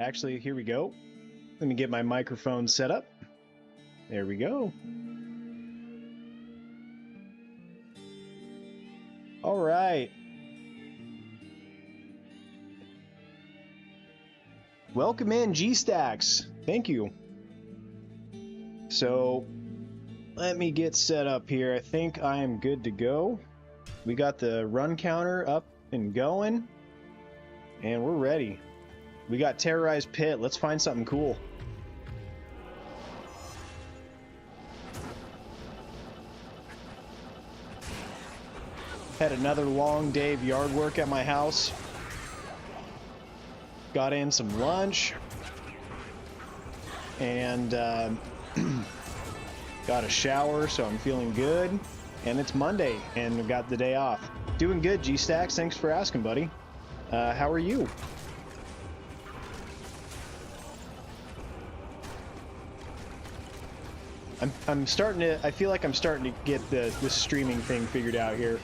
Actually, here we go. Let me get my microphone set up. There we go. All right. Welcome in, G-Stacks. Thank you. So, let me get set up here. I think I am good to go. We got the run counter up and going, and we're ready. We got Terrorized Pit. Let's find something cool. Had another long day of yard work at my house. Got in some lunch. And got a shower, so I'm feeling good. And it's Monday, and we got the day off. Doing good, G-Stacks. Thanks for asking, buddy. How are you? I'm starting to, I feel like I'm starting to get this streaming thing figured out here.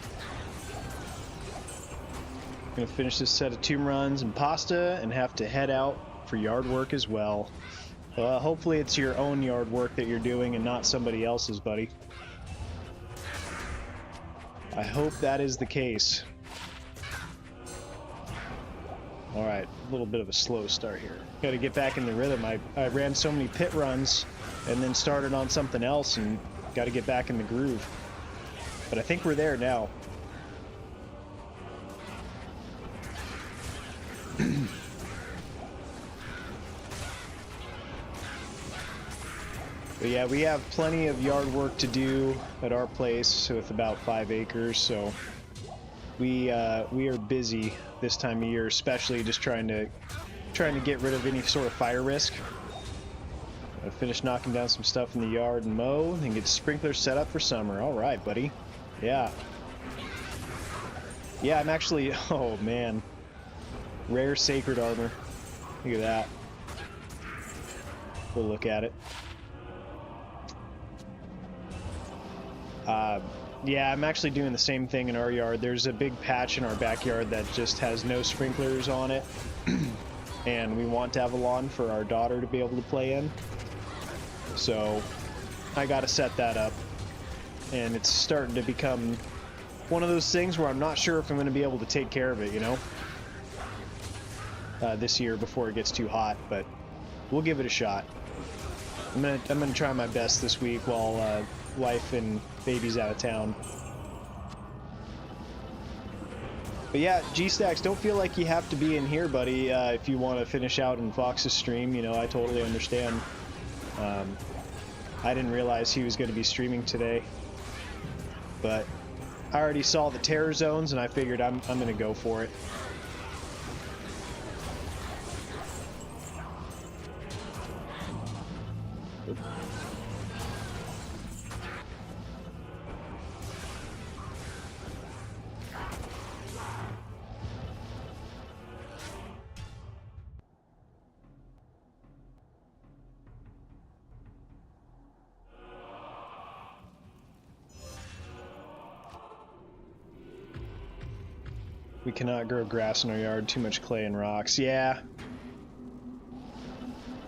Gonna finish this set of tomb runs and pasta and have to head out for yard work as well. Hopefully it's your own yard work that you're doing and not somebody else's, buddy. I hope that is the case. Alright, a little bit of a slow start here. Gotta get back in the rhythm. I ran so many pit runs and then started on something else and gotta get back in the groove. But I think we're there now. But yeah, we have plenty of yard work to do at our place with about 5 acres, so we are busy this time of year, especially just trying to get rid of any sort of fire risk. I finished knocking down some stuff in the yard and mow, and get sprinklers set up for summer. All right, buddy. Yeah. Yeah, I'm actually. Oh man, rare sacred armor. Look at that. We'll look at it. Yeah, I'm actually doing the same thing in our yard. There's a big patch in our backyard that just has no sprinklers on it. And we want Avalon for our daughter to be able to play in. So I gotta set that up. And it's starting to become one of those things where I'm not sure if I'm gonna be able to take care of it, you know? This year before it gets too hot, but we'll give it a shot. I'm gonna try my best this week while wife and baby's out of town. But yeah, G-Stacks, don't feel like you have to be in here, buddy, if you want to finish out in Fox's stream. You know, I totally understand. I didn't realize he was going to be streaming today, but I already saw the terror zones and I figured I'm going to go for it. We cannot grow grass in our yard, too much clay and rocks. Yeah.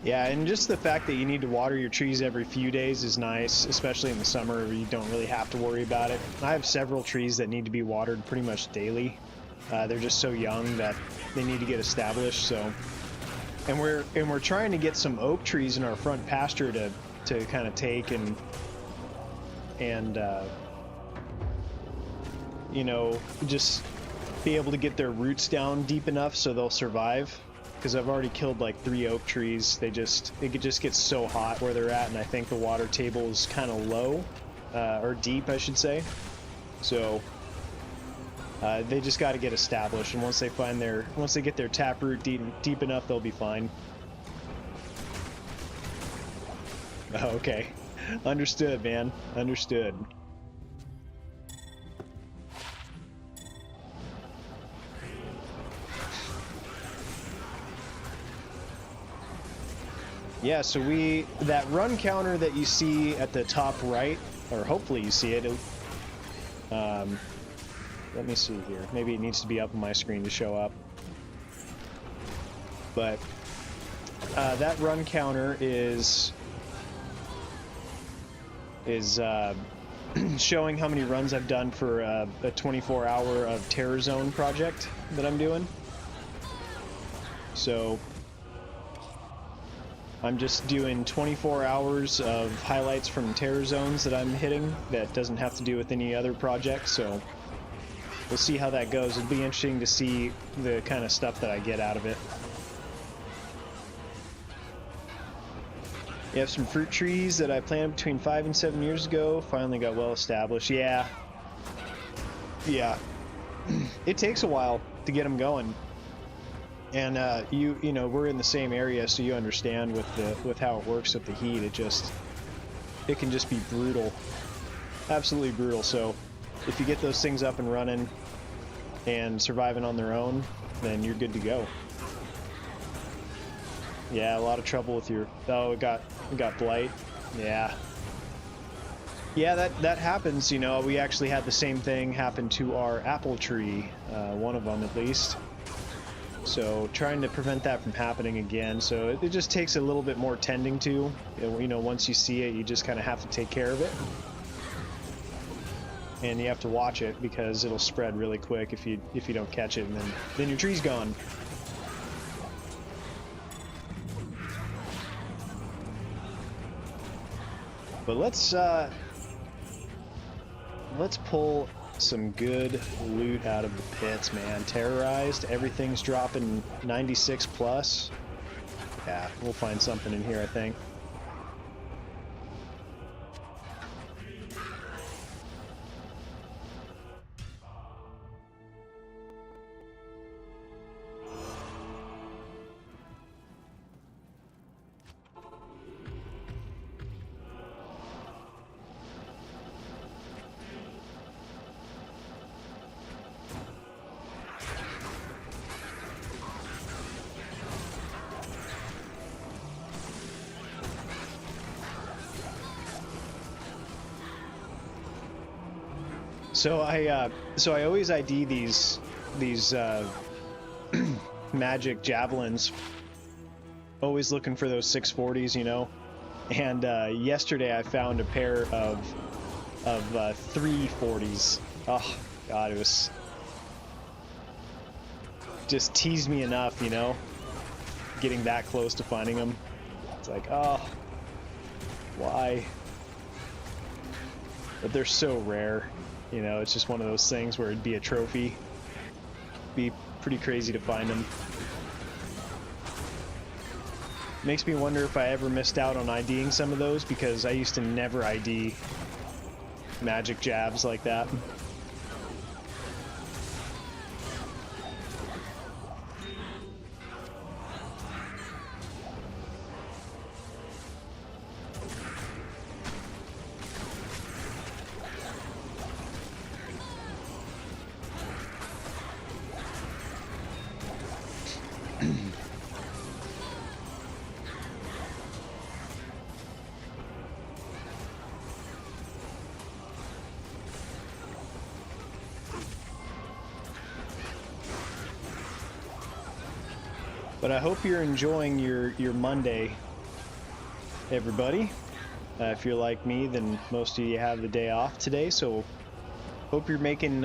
Yeah, and just the fact that you need to water your trees every few days is nice, especially in the summer where you don't really have to worry about it. I have several trees that need to be watered pretty much daily. They're just so young that they need to get established, so. And we're trying to get some oak trees in our front pasture to kind of take and you know, just be able to get their roots down deep enough so they'll survive. Because I've already killed like 3 oak trees. It just gets so hot where they're at, and I think the water table is kind of low, or deep, I should say. So they just got to get established, and once they get their taproot deep enough, they'll be fine. Okay, understood, man. Understood. Yeah, so that run counter that you see at the top right, or hopefully you see it, let me see here. Maybe it needs to be up on my screen to show up. But That run counter is showing how many runs I've done for a 24-hour of Terror Zone project that I'm doing. So I'm just doing 24 hours of highlights from Terror Zones that I'm hitting that doesn't have to do with any other project, so we'll see how that goes. It'll be interesting to see the kind of stuff that I get out of it. You have some fruit trees that I planted between 5 and 7 years ago. Finally got well established. Yeah. It takes a while to get them going. And you know, we're in the same area, so you understand with how it works with the heat. It can just be brutal. Absolutely brutal. So if you get those things up and running and surviving on their own, then you're good to go. Yeah, a lot of trouble with your... Oh, it got blight. Yeah. Yeah, that happens, you know. We actually had the same thing happen to our apple tree, one of them at least. So trying to prevent that from happening again. So it just takes a little bit more tending to. You know, once you see it, you just kind of have to take care of it. And you have to watch it because it'll spread really quick if you don't catch it, and then your tree's gone. But let's pull some good loot out of the pits, man. Terrorized, everything's dropping 96 plus. Yeah, we'll find something in here, I think. So I always ID these magic javelins. Always looking for those 640s, you know. And yesterday I found a pair of 340s. Oh God, it was just teased me enough, you know. Getting that close to finding them, it's like, oh, why? But they're so rare. You know, it's just one of those things where it'd be a trophy. Be pretty crazy to find them. Makes me wonder if I ever missed out on IDing some of those, because I used to never ID magic jabs like that. But I hope you're enjoying your Monday, everybody. If you're like me, then most of you have the day off today, so hope you're making,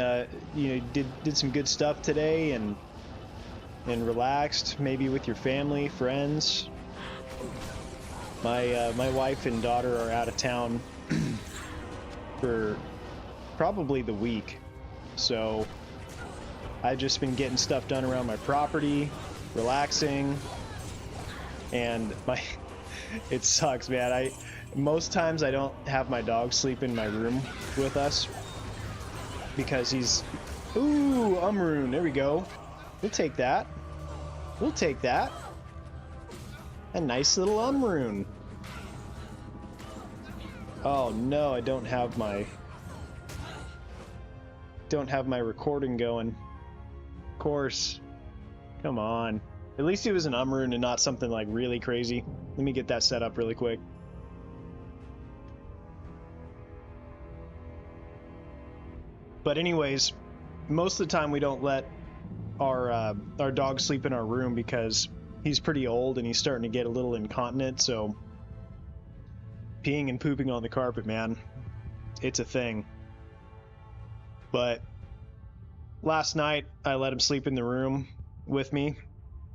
you know, did some good stuff today and relaxed, maybe with your family, friends. My wife and daughter are out of town for probably the week, so I've just been getting stuff done around my property, relaxing, and it sucks, man. Most times I don't have my dog sleep in my room with us because he's... Ooh, Umroon, there we go. We'll take that. We'll take that. A nice little Umroon. Oh no, I don't have my recording going. Of course. Come on. At least it was an Umroon and not something like really crazy. Let me get that set up really quick. But anyways, most of the time we don't let our dog sleep in our room because he's pretty old and he's starting to get a little incontinent, so peeing and pooping on the carpet, man, it's a thing. But last night I let him sleep in the room with me,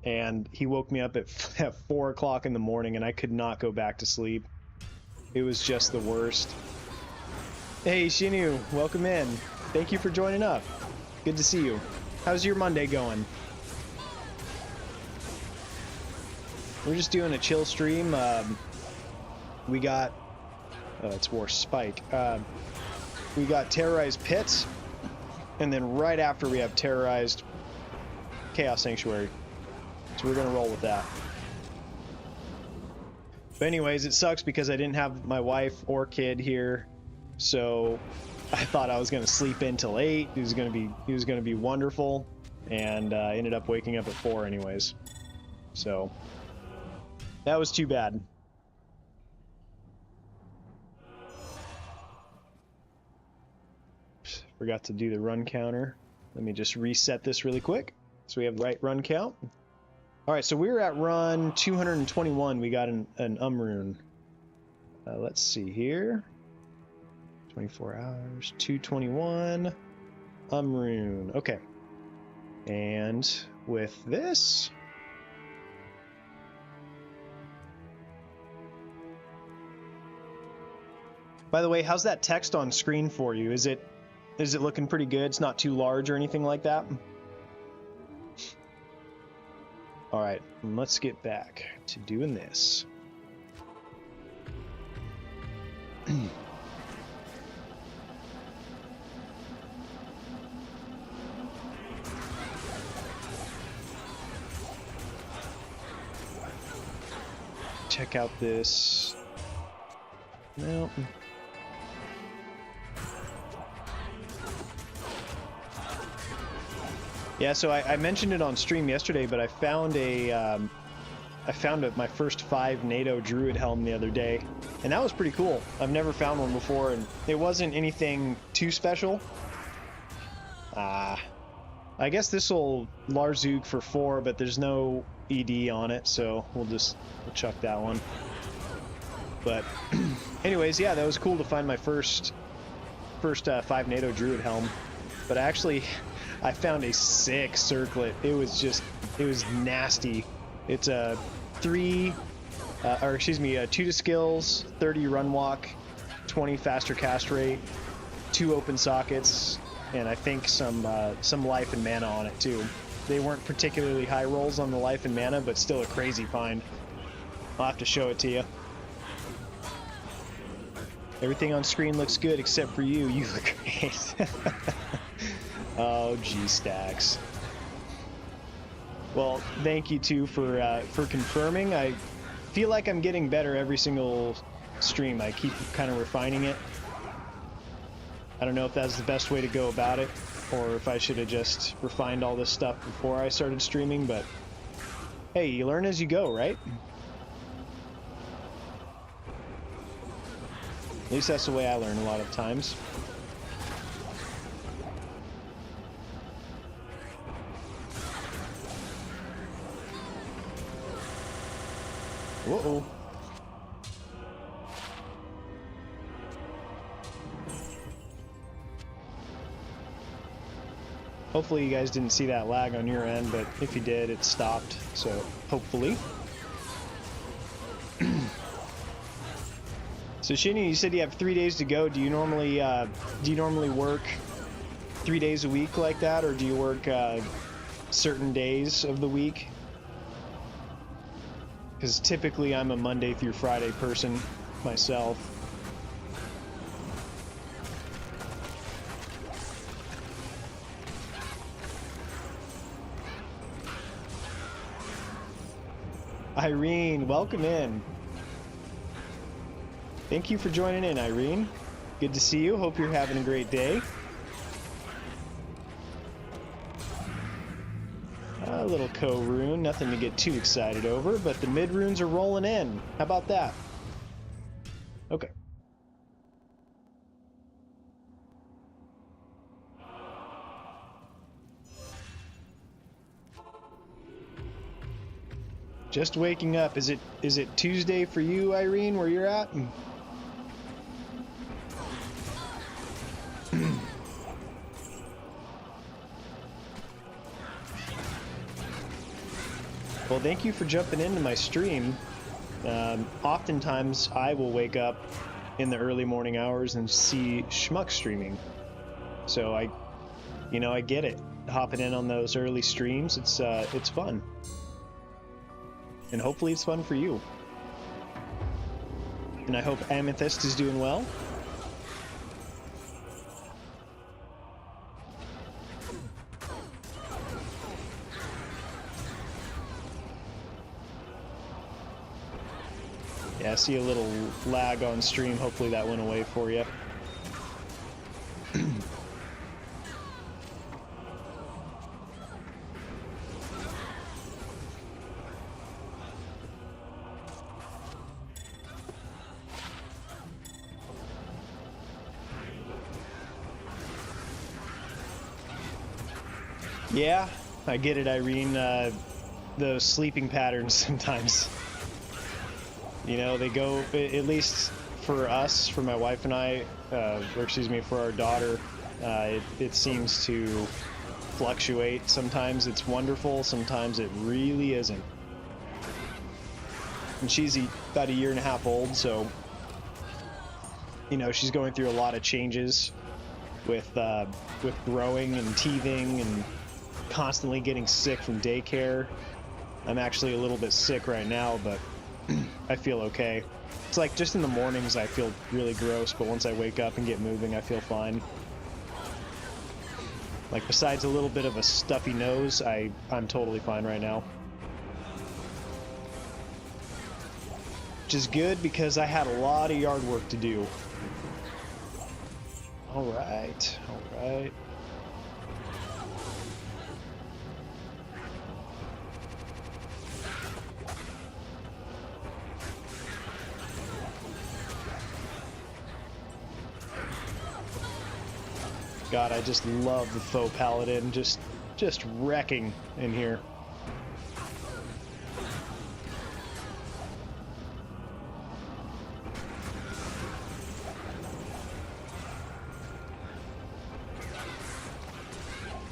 and he woke me up at 4 o'clock in the morning, and I could not go back to sleep. It was just the worst. Hey Shinu, welcome in. Thank you for joining up. Good to see you. How's your Monday going? We're just doing a chill stream. We got it's War Spike. We got Terrorized Pits, and then right after we have Terrorized Chaos Sanctuary. So we're gonna roll with that. But anyways, it sucks because I didn't have my wife or kid here, so I thought I was gonna sleep in till 8. He was gonna be wonderful, and ended up waking up at 4 anyways. So that was too bad. Forgot to do the run counter. Let me just reset this really quick so we have the right run count. All right, so we were at run 221. We got an rune. Let's see here. 24 hours, 221. Rune. Okay. And with this, by the way, how's that text on screen for you? Is it looking pretty good? It's not too large or anything like that? All right, let's get back to doing this. Check out this. No. Yeah, so I mentioned it on stream yesterday, but I found my first 5 NATO Druid helm the other day, and that was pretty cool. I've never found one before, and it wasn't anything too special. I guess this will Larzook for 4, but there's no ED on it, so we'll chuck that one. But anyways, yeah, that was cool to find my first 5 NATO Druid helm. But I found a sick circlet. It was nasty. It's a 2 to skills, 30 run walk, 20 faster cast rate, 2 open sockets, and I think some life and mana on it too. They weren't particularly high rolls on the life and mana, but still a crazy find. I'll have to show it to you. Everything on screen looks good except for you. You look great. Oh, G-Stacks. Well, thank you too for confirming. I feel like I'm getting better every single stream. I keep kind of refining it. I don't know if that's the best way to go about it, or if I should have just refined all this stuff before I started streaming, but hey, you learn as you go, right? At least that's the way I learn a lot of times. Uh-oh. Hopefully you guys didn't see that lag on your end, but if you did, it stopped, so hopefully. So Shinny, you said you have 3 days to go. Do you normally work 3 days a week like that, or do you work certain days of the week? Because typically I'm a Monday through Friday person myself. Irene, welcome in. Thank you for joining in, Irene. Good to see you. Hope you're having a great day. A little co-rune, nothing to get too excited over, but the mid-runes are rolling in. How about that? Okay. Just waking up. Is it Tuesday for you, Irene, where you're at? Well, thank you for jumping into my stream. Oftentimes, I will wake up in the early morning hours and see Schmuck streaming. So I get it. Hopping in on those early streams, it's fun. And hopefully it's fun for you. And I hope Amethyst is doing well. Yeah, I see a little lag on stream. Hopefully that went away for you. Yeah, I get it, Irene. Those sleeping patterns sometimes. You know, they go, at least for us, for my wife and I, or excuse me, for our daughter, it seems to fluctuate. Sometimes it's wonderful, sometimes it really isn't. And she's about 1.5 years old, so, you know, she's going through a lot of changes with growing and teething and constantly getting sick from daycare. I'm actually a little bit sick right now, but I feel okay. It's like just in the mornings I feel really gross, but once I wake up and get moving, I feel fine. Like besides a little bit of a stuffy nose, I'm totally fine right now. Which is good because I had a lot of yard work to do. All right, all right. God, I just love the FoH Paladin, just wrecking in here.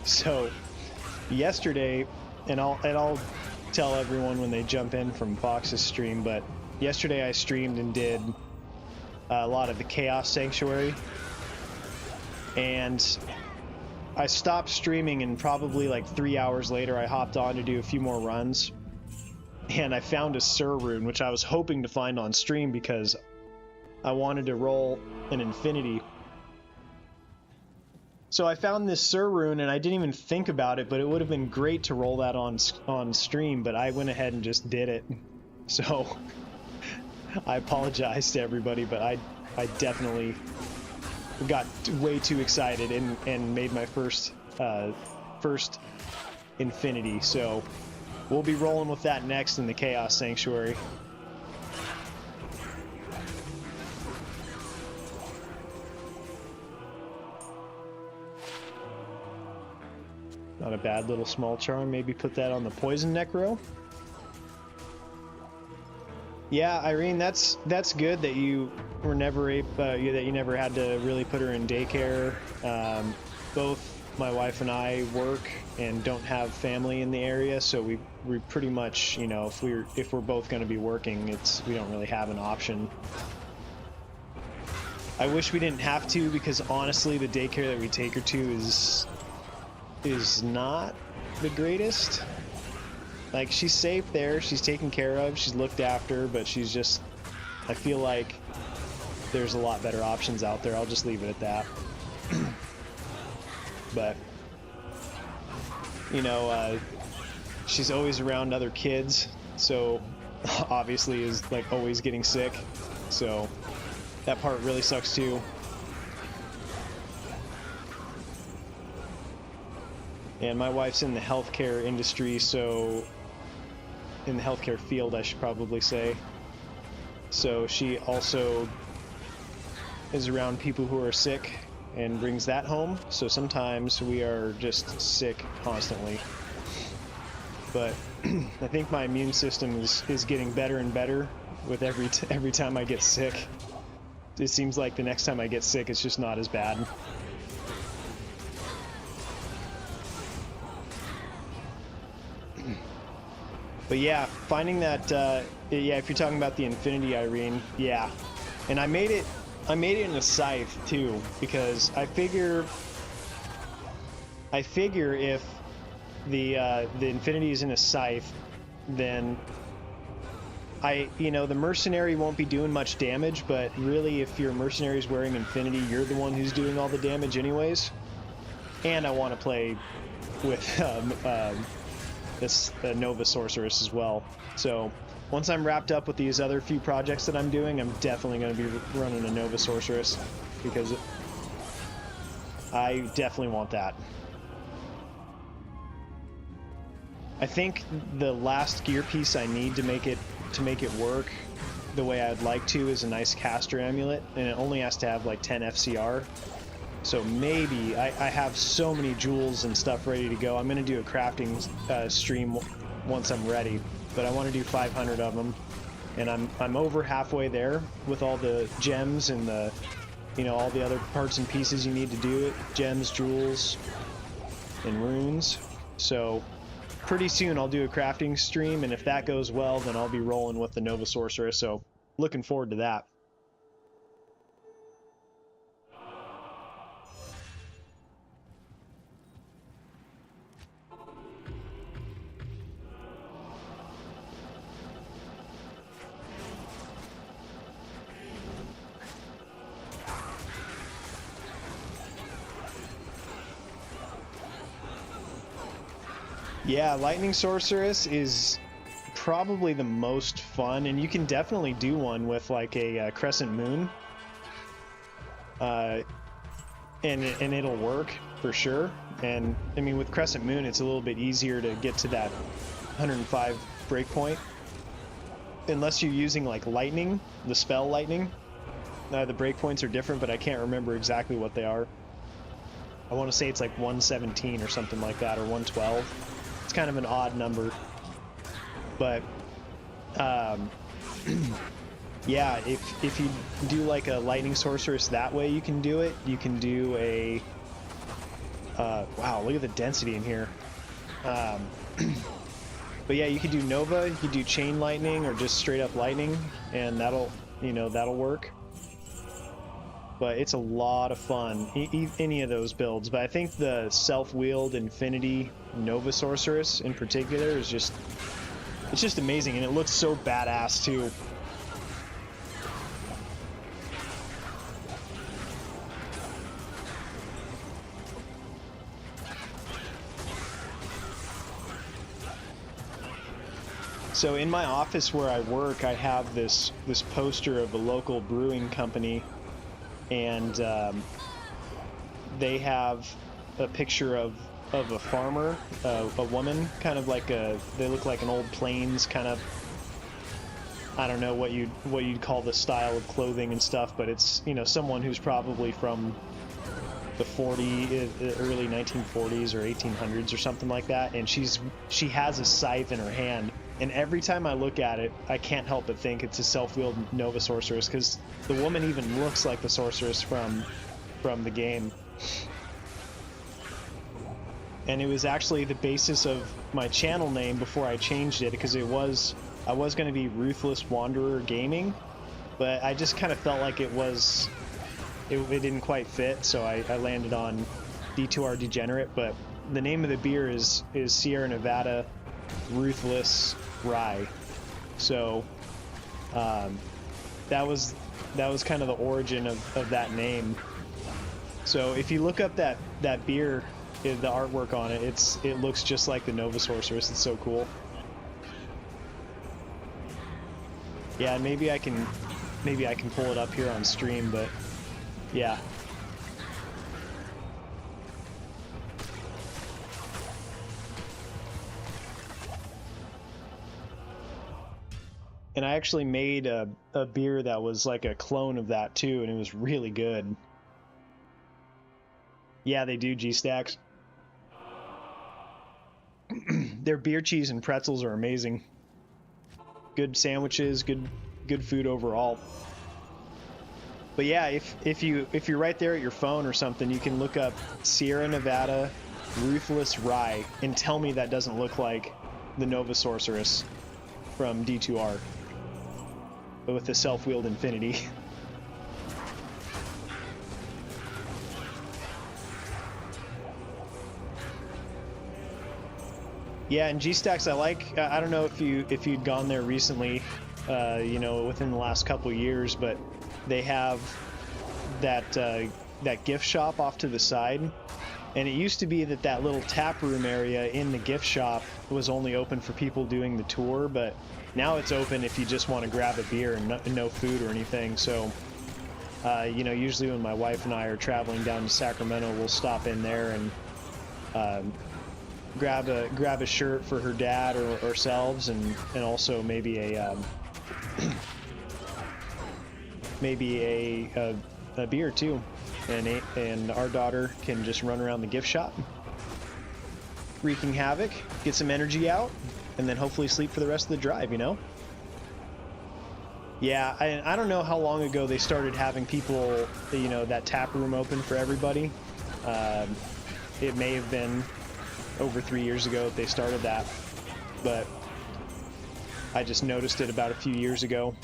So, yesterday, and I'll tell everyone when they jump in from Fox's stream, but yesterday I streamed and did a lot of the Chaos Sanctuary. And I stopped streaming, and probably like 3 hours later I hopped on to do a few more runs, and I found a Sur rune, which I was hoping to find on stream because I wanted to roll an infinity. So I found this Sur rune, and I didn't even think about it, but it would have been great to roll that on stream, but I went ahead and just did it. So I apologize to everybody, but I definitely got way too excited and made my first infinity. So we'll be rolling with that next in the Chaos Sanctuary. Not a bad little small charm. Maybe put that on the Poison Necro. Yeah, Irene, that's good that you were never that you never had to really put her in daycare. Both my wife and I work and don't have family in the area, so we pretty much, you know, if we're both going to be working, we don't really have an option. I wish we didn't have to, because honestly, the daycare that we take her to is not the greatest. Like, she's safe there, she's taken care of, she's looked after, but she's just, I feel like there's a lot better options out there. I'll just leave it at that. But, you know, she's always around other kids, so obviously is like always getting sick, so that part really sucks too. And my wife's in the healthcare industry, so in the healthcare field, I should probably say. So she also is around people who are sick and brings that home. So sometimes we are just sick constantly. But I think my immune system is getting better and better with every time I get sick. It seems like the next time I get sick, it's just not as bad. But yeah, finding that, yeah, if you're talking about the Infinity Irene, yeah. And I made it in a scythe too, because I figure if the Infinity is in a scythe, then the mercenary won't be doing much damage, but really if your mercenary is wearing Infinity, you're the one who's doing all the damage anyways. And I want to play with this Nova Sorceress as well. So once I'm wrapped up with these other few projects that I'm doing, I'm definitely going to be running a Nova Sorceress, because I definitely want that. I think the last gear piece I need to make it work the way I'd like to is a nice caster amulet, and it only has to have like 10 FCR. So maybe I have so many jewels and stuff ready to go. I'm gonna do a crafting stream once I'm ready, but I want to do 500 of them, and I'm over halfway there with all the gems and the all the other parts and pieces you need to do it, gems, jewels, and runes. So pretty soon I'll do a crafting stream, and if that goes well, then I'll be rolling with the Nova Sorceress, so looking forward to that. Yeah, Lightning Sorceress is probably the most fun, and you can definitely do one with like a crescent moon, and it'll work for sure. And I mean, with crescent moon, it's a little bit easier to get to that 105 breakpoint, unless you're using like lightning, the spell lightning. The breakpoints are different, but I can't remember exactly what they are. I want to say it's like 117 or something like that, or 112. It's kind of an odd number, but yeah, if you do like a Lightning Sorceress that way, you can do it. You can do a wow, look at the density in here. But yeah, you could do Nova, you could do Chain Lightning, or just straight up Lightning, and that'll work. But it's a lot of fun, any of those builds. But I think the self-wheeled Infinity Nova Sorceress in particular is just, it's just amazing, and it looks so badass too. So in my office where I work, I have this poster of a local brewing company, and they have a picture of a farmer, a woman, kind of like they look like an old plains kind of, I don't know what you'd call the style of clothing and stuff, but it's, someone who's probably from the early 1940s or 1800s or something like that, and she has a scythe in her hand. And every time I look at it, I can't help but think it's a self-wheeled Nova Sorceress, because the woman even looks like the sorceress from the game. And it was actually the basis of my channel name before I changed it, because I was going to be Ruthless Wanderer Gaming, but I just kind of felt like it didn't quite fit, so I landed on D2R Degenerate. But the name of the beer is Sierra Nevada Ruthless Rye. So that was kind of the origin of that name. So if you look up that beer, the artwork on it, it looks just like the Nova Sorceress. It's so cool. Yeah, maybe I can pull it up here on stream, but yeah. And I actually made a beer that was like a clone of that too, and it was really good. Yeah, they do G-Stacks. Their beer cheese and pretzels are amazing. Good sandwiches, good food overall. But yeah, if you're right there at your phone or something, you can look up Sierra Nevada Ruthless Rye and tell me that doesn't look like the Nova Sorceress from D2R, but with the self-wheeled Infinity. Yeah, and G-Stacks, I don't know if you'd gone there recently, you know, within the last couple years, but they have that gift shop off to the side, and it used to be that little tap room area in the gift shop was only open for people doing the tour, but now it's open if you just want to grab a beer and no food or anything. So, you know, usually when my wife and I are traveling down to Sacramento, we'll stop in there and grab a shirt for her dad or ourselves, and also maybe a a beer too, and our daughter can just run around the gift shop wreaking havoc, get some energy out, and then hopefully sleep for the rest of the drive, you know? Yeah, I don't know how long ago they started having people, you know, that tap room open for everybody. It may have been over 3 years ago that they started that, but I just noticed it about a few years ago.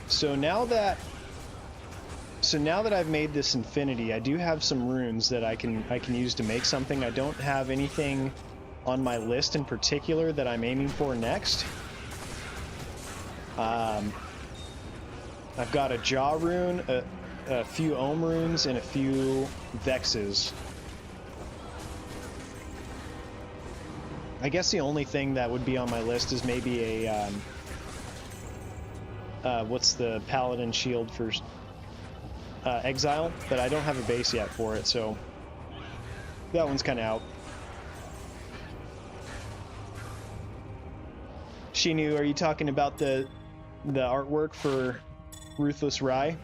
So now that I've made this Infinity, I do have some runes that I can use to make something. I don't have anything on my list in particular that I'm aiming for next. I've got a Jaw rune, a few Ohm runes, and a few Vexes. I guess the only thing that would be on my list is maybe a what's the Paladin shield for Exile, but I don't have a base yet for it, so that one's kind of out. Shinu, are you talking about the artwork for Ruthless Rye?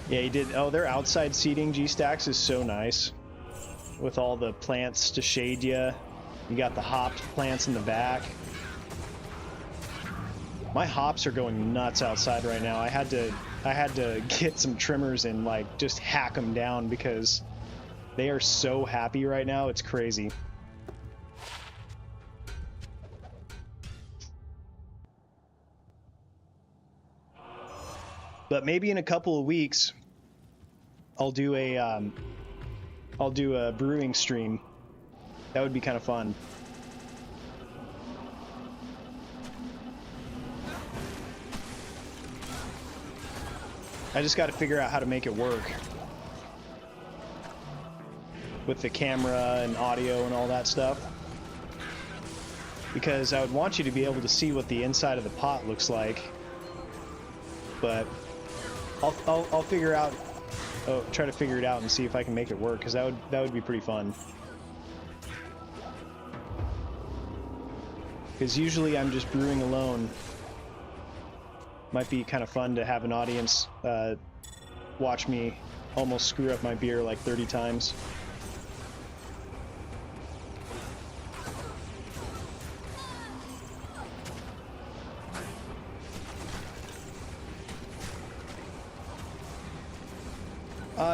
Yeah, he did. Oh, their outside seating G-Stacks is so nice. With all the plants to shade you. You got the hopped plants in the back. My hops are going nuts outside right now. I had to get some trimmers and like just hack them down because they are so happy right now. It's crazy. But maybe in a couple of weeks, I'll do a brewing stream. That would be kind of fun. I just got to figure out how to make it work with the camera and audio and all that stuff. Because I would want you to be able to see what the inside of the pot looks like. But I'll figure out, try to figure it out and see if I can make it work, because that would be pretty fun. Because usually I'm just brewing alone. Might be kind of fun to have an audience watch me almost screw up my beer like 30 times.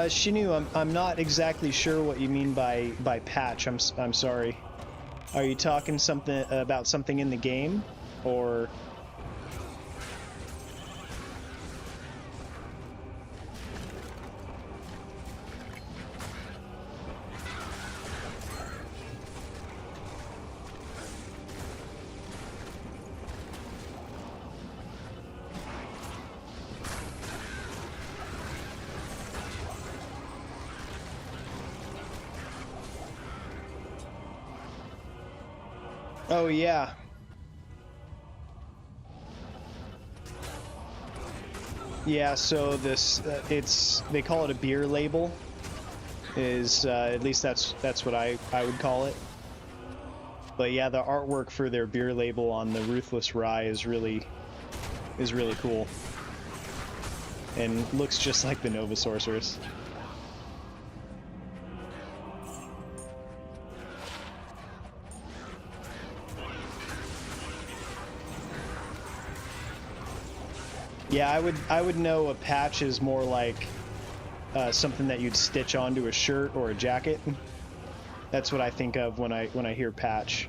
Shinu, I'm not exactly sure what you mean by patch. I'm sorry. Are you talking about something in the game, or? Oh, yeah. Yeah, so this they call it a beer label. Is at least that's what I would call it. But yeah, the artwork for their beer label on the Ruthless Rye is really cool, and looks just like the Nova Sorceress. Yeah, I would know a patch is more like something that you'd stitch onto a shirt or a jacket. That's what I think of when I hear patch.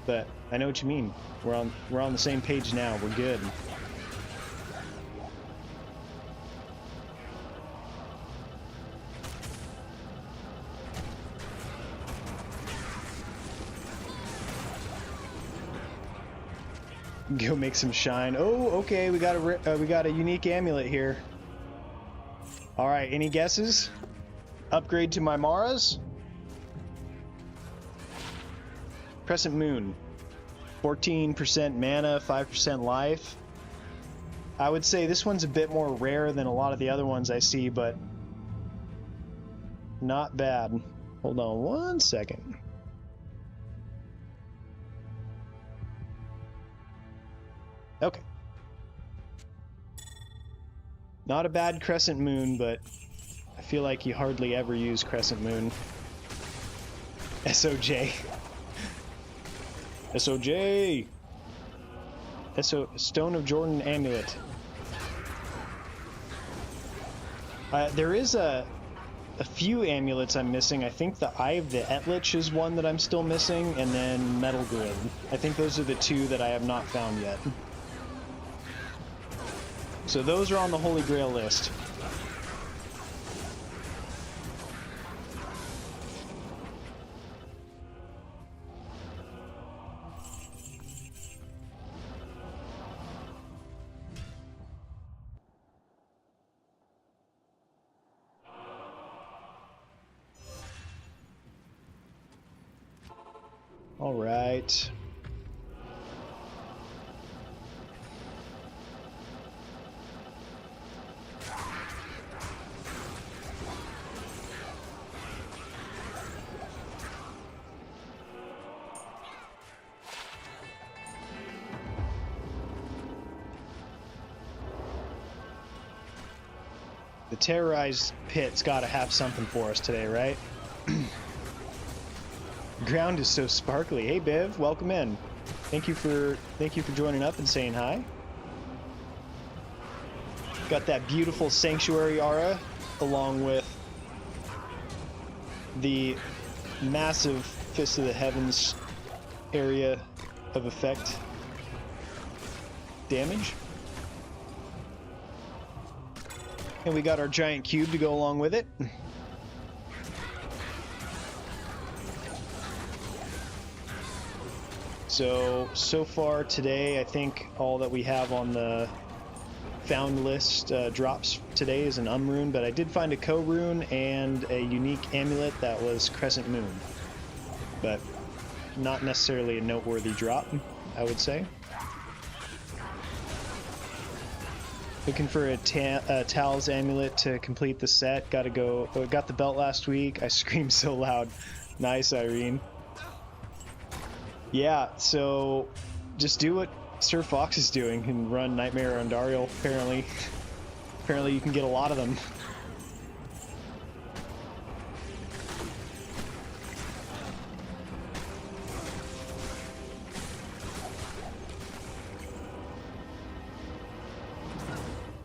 But I know what you mean. We're on the same page now. We're good. Go make some shine. Oh, okay. We got a unique amulet here. All right. Any guesses? Upgrade to my Maras. Crescent Moon. 14% mana, 5% life. I would say this one's a bit more rare than a lot of the other ones I see, but not bad. Hold on one second. Okay. Not a bad Crescent Moon, but I feel like you hardly ever use Crescent Moon. SOJ. SOJ! Stone of Jordan Amulet. There is a few amulets I'm missing. I think the Eye of the Etlich is one that I'm still missing, and then Metal Grid. I think those are the two that I have not found yet. So those are on the Holy Grail list. All right. The terrorized pit's got to have something for us today, right? Ground is so sparkly. Hey, Biv, welcome in. Thank you for joining up and saying hi. Got that beautiful sanctuary aura, along with the massive Fist of the Heavens area of effect damage. And we got our giant cube to go along with it. So far today, I think all that we have on the found list drops today is an rune, but I did find a co-rune and a unique amulet that was Crescent Moon. But not necessarily a noteworthy drop, I would say. Looking for a Tal's amulet to complete the set. Got the belt last week. I screamed so loud. Nice, Irene. Yeah, so just do what Sir Fox is doing and run Nightmare on Dariel. Apparently you can get a lot of them.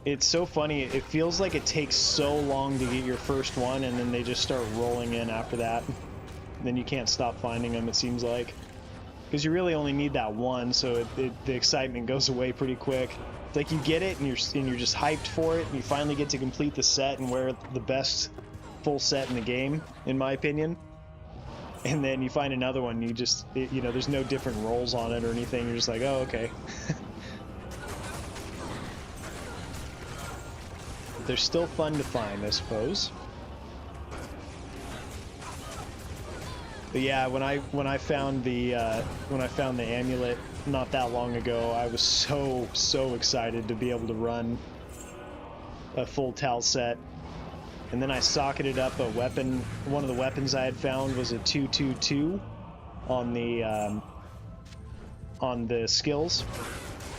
It's so funny. It feels like it takes so long to get your first one, and then they just start rolling in after that. Then you can't stop finding them, it seems like. Because you really only need that one, so the excitement goes away pretty quick. It's like you get it, and you're just hyped for it, and you finally get to complete the set and wear the best full set in the game, in my opinion. And then you find another one, you just, you know, there's no different rolls on it or anything. You're just like, oh, okay. They're still fun to find, I suppose. But yeah, when I found the amulet not that long ago, I was so excited to be able to run a full Tal set. And then I socketed up a weapon. One of the weapons I had found was a 222 on the skills.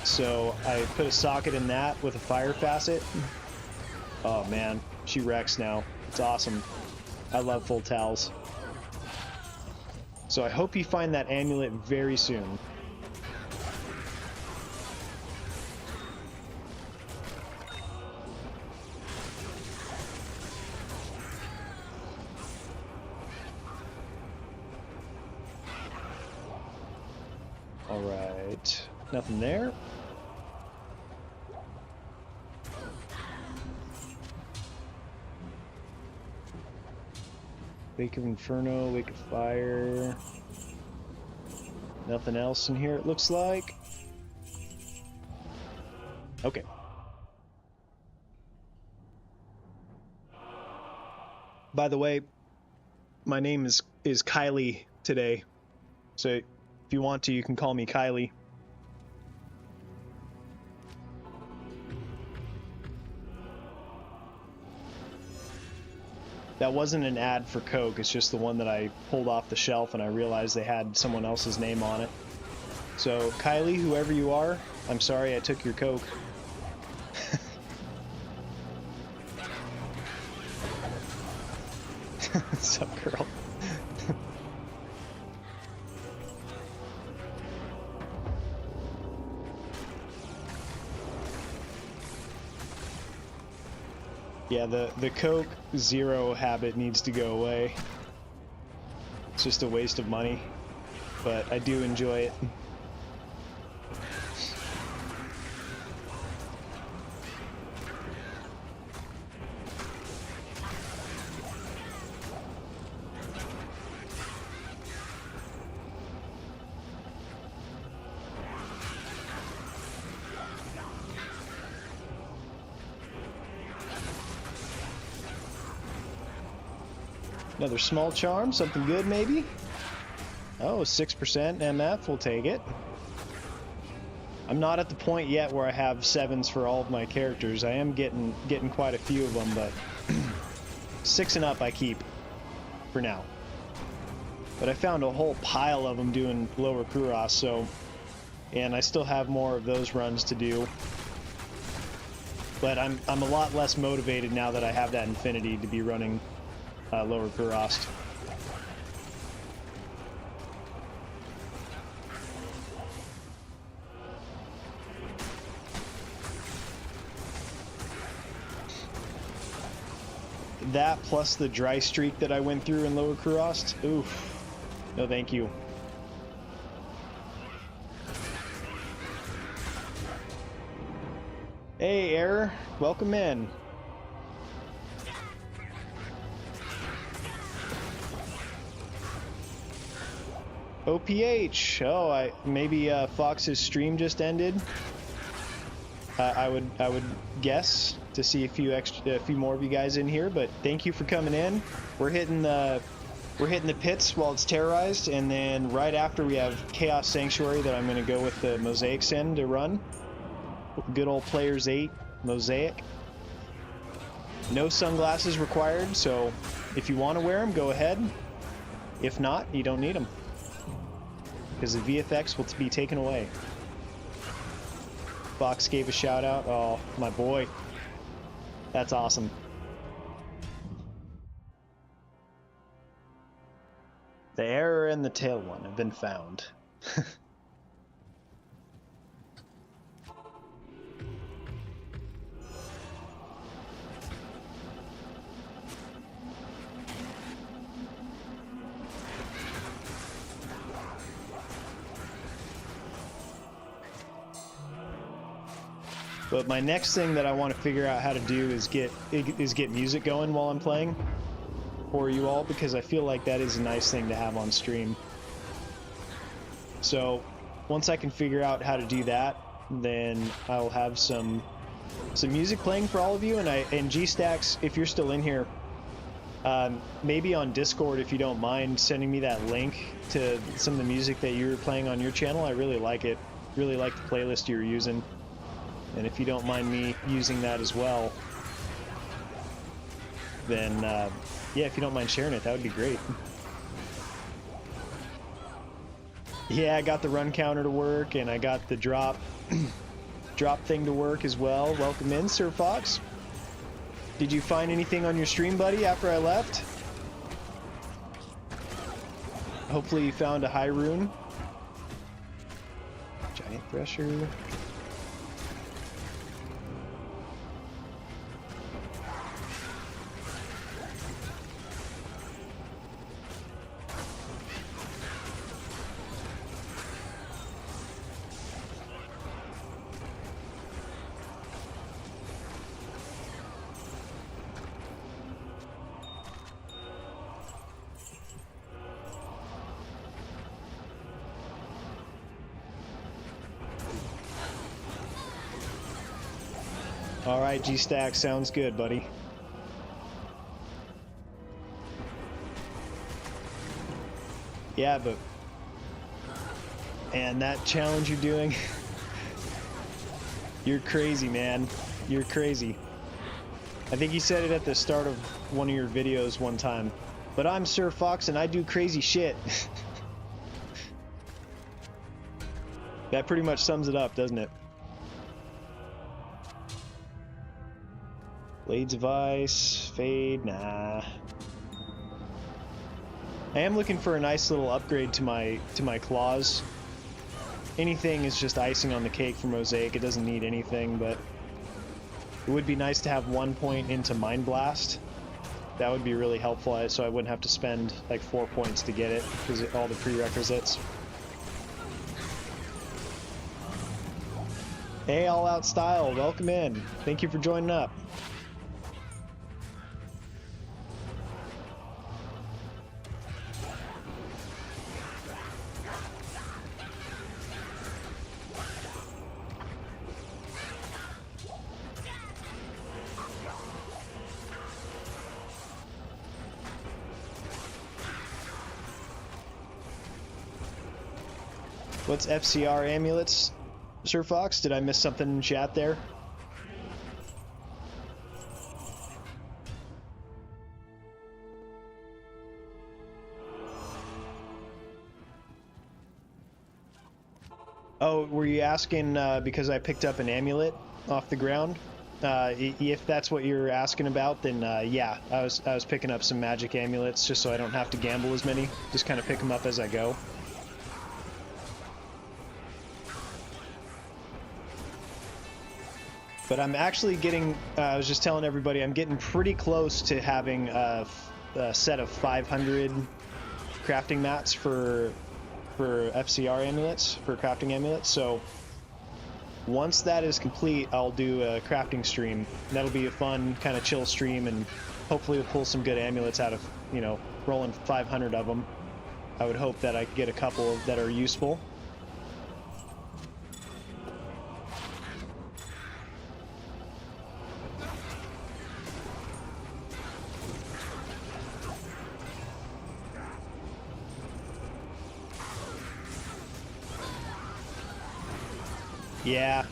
So I put a socket in that with a fire facet. Oh man, she wrecks now. It's awesome. I love full Tals. So I hope you find that amulet very soon. Alright, nothing there. Wake of Inferno, Wake of Fire. Nothing else in here, it looks like. Okay. By the way, my name is Kylie today. So if you want to, you can call me Kylie. That wasn't an ad for Coke, it's just the one that I pulled off the shelf and I realized they had someone else's name on it. So, Kylie, whoever you are, I'm sorry I took your Coke. What's up, girl? Yeah, the Coke Zero habit needs to go away. It's just a waste of money, but I do enjoy it. Another small charm, something good maybe? Oh, 6% MF, we'll take it. I'm not at the point yet where I have 7s for all of my characters. I am getting quite a few of them, but 6 and up I keep for now. But I found a whole pile of them doing lower Kuros, so, and I still have more of those runs to do. But I'm a lot less motivated now that I have that infinity to be running lower Kuros. That plus the dry streak that I went through in lower Kuros, oof, no thank you. Hey Error, welcome in. OPH. Oh, maybe Fox's stream just ended. I would guess to see a few more of you guys in here. But thank you for coming in. We're hitting the pits while it's terrorized, and then right after we have Chaos Sanctuary that I'm going to go with the Mosaic Sin to run. Good old Players 8 Mosaic. No sunglasses required, so if you want to wear them, go ahead. If not, you don't need them, because the VFX will be taken away. Fox gave a shout out. Oh, my boy. That's awesome. The error and the tail one have been found. But my next thing that I want to figure out how to do is get music going while I'm playing for you all, because I feel like that is a nice thing to have on stream. So once I can figure out how to do that, then I'll have some music playing for all of you. And G-Stacks, if you're still in here, Maybe on Discord, if you don't mind sending me that link to some of the music that you were playing on your channel. I really like it. Really like the playlist you were using. And if you don't mind me using that as well, then yeah, if you don't mind sharing it, that would be great. Yeah, I got the run counter to work, and I got the drop thing to work as well. Welcome in, Sir Fox. Did you find anything on your stream, buddy, after I left? Hopefully you found a high rune. Giant thresher. Alright, G-Stack, sounds good, buddy. Yeah, but... And that challenge you're doing... You're crazy, man. You're crazy. I think you said it at the start of one of your videos one time. But I'm Sir Fox and I do crazy shit. That pretty much sums it up, doesn't it? Blades of Ice, Fade, nah. I am looking for a nice little upgrade to my claws. Anything is just icing on the cake for Mosaic. It doesn't need anything, but it would be nice to have 1 point into Mind Blast. That would be really helpful, so I wouldn't have to spend like 4 points to get it, because of all the prerequisites. Hey, All Out Style, welcome in. Thank you for joining up. What's FCR amulets, Sir Fox? Did I miss something in chat there? Oh, were you asking because I picked up an amulet off the ground? If that's what you're asking about, then yeah, I was picking up some magic amulets just so I don't have to gamble as many. Just kind of pick them up as I go. But I'm actually getting, I was just telling everybody, I'm getting pretty close to having a set of 500 crafting mats for FCR amulets, for crafting amulets. So once that is complete, I'll do a crafting stream. That'll be a fun, kind of chill stream, and hopefully we'll pull some good amulets out of, you know, rolling 500 of them. I would hope that I could get a couple that are useful. Yeah,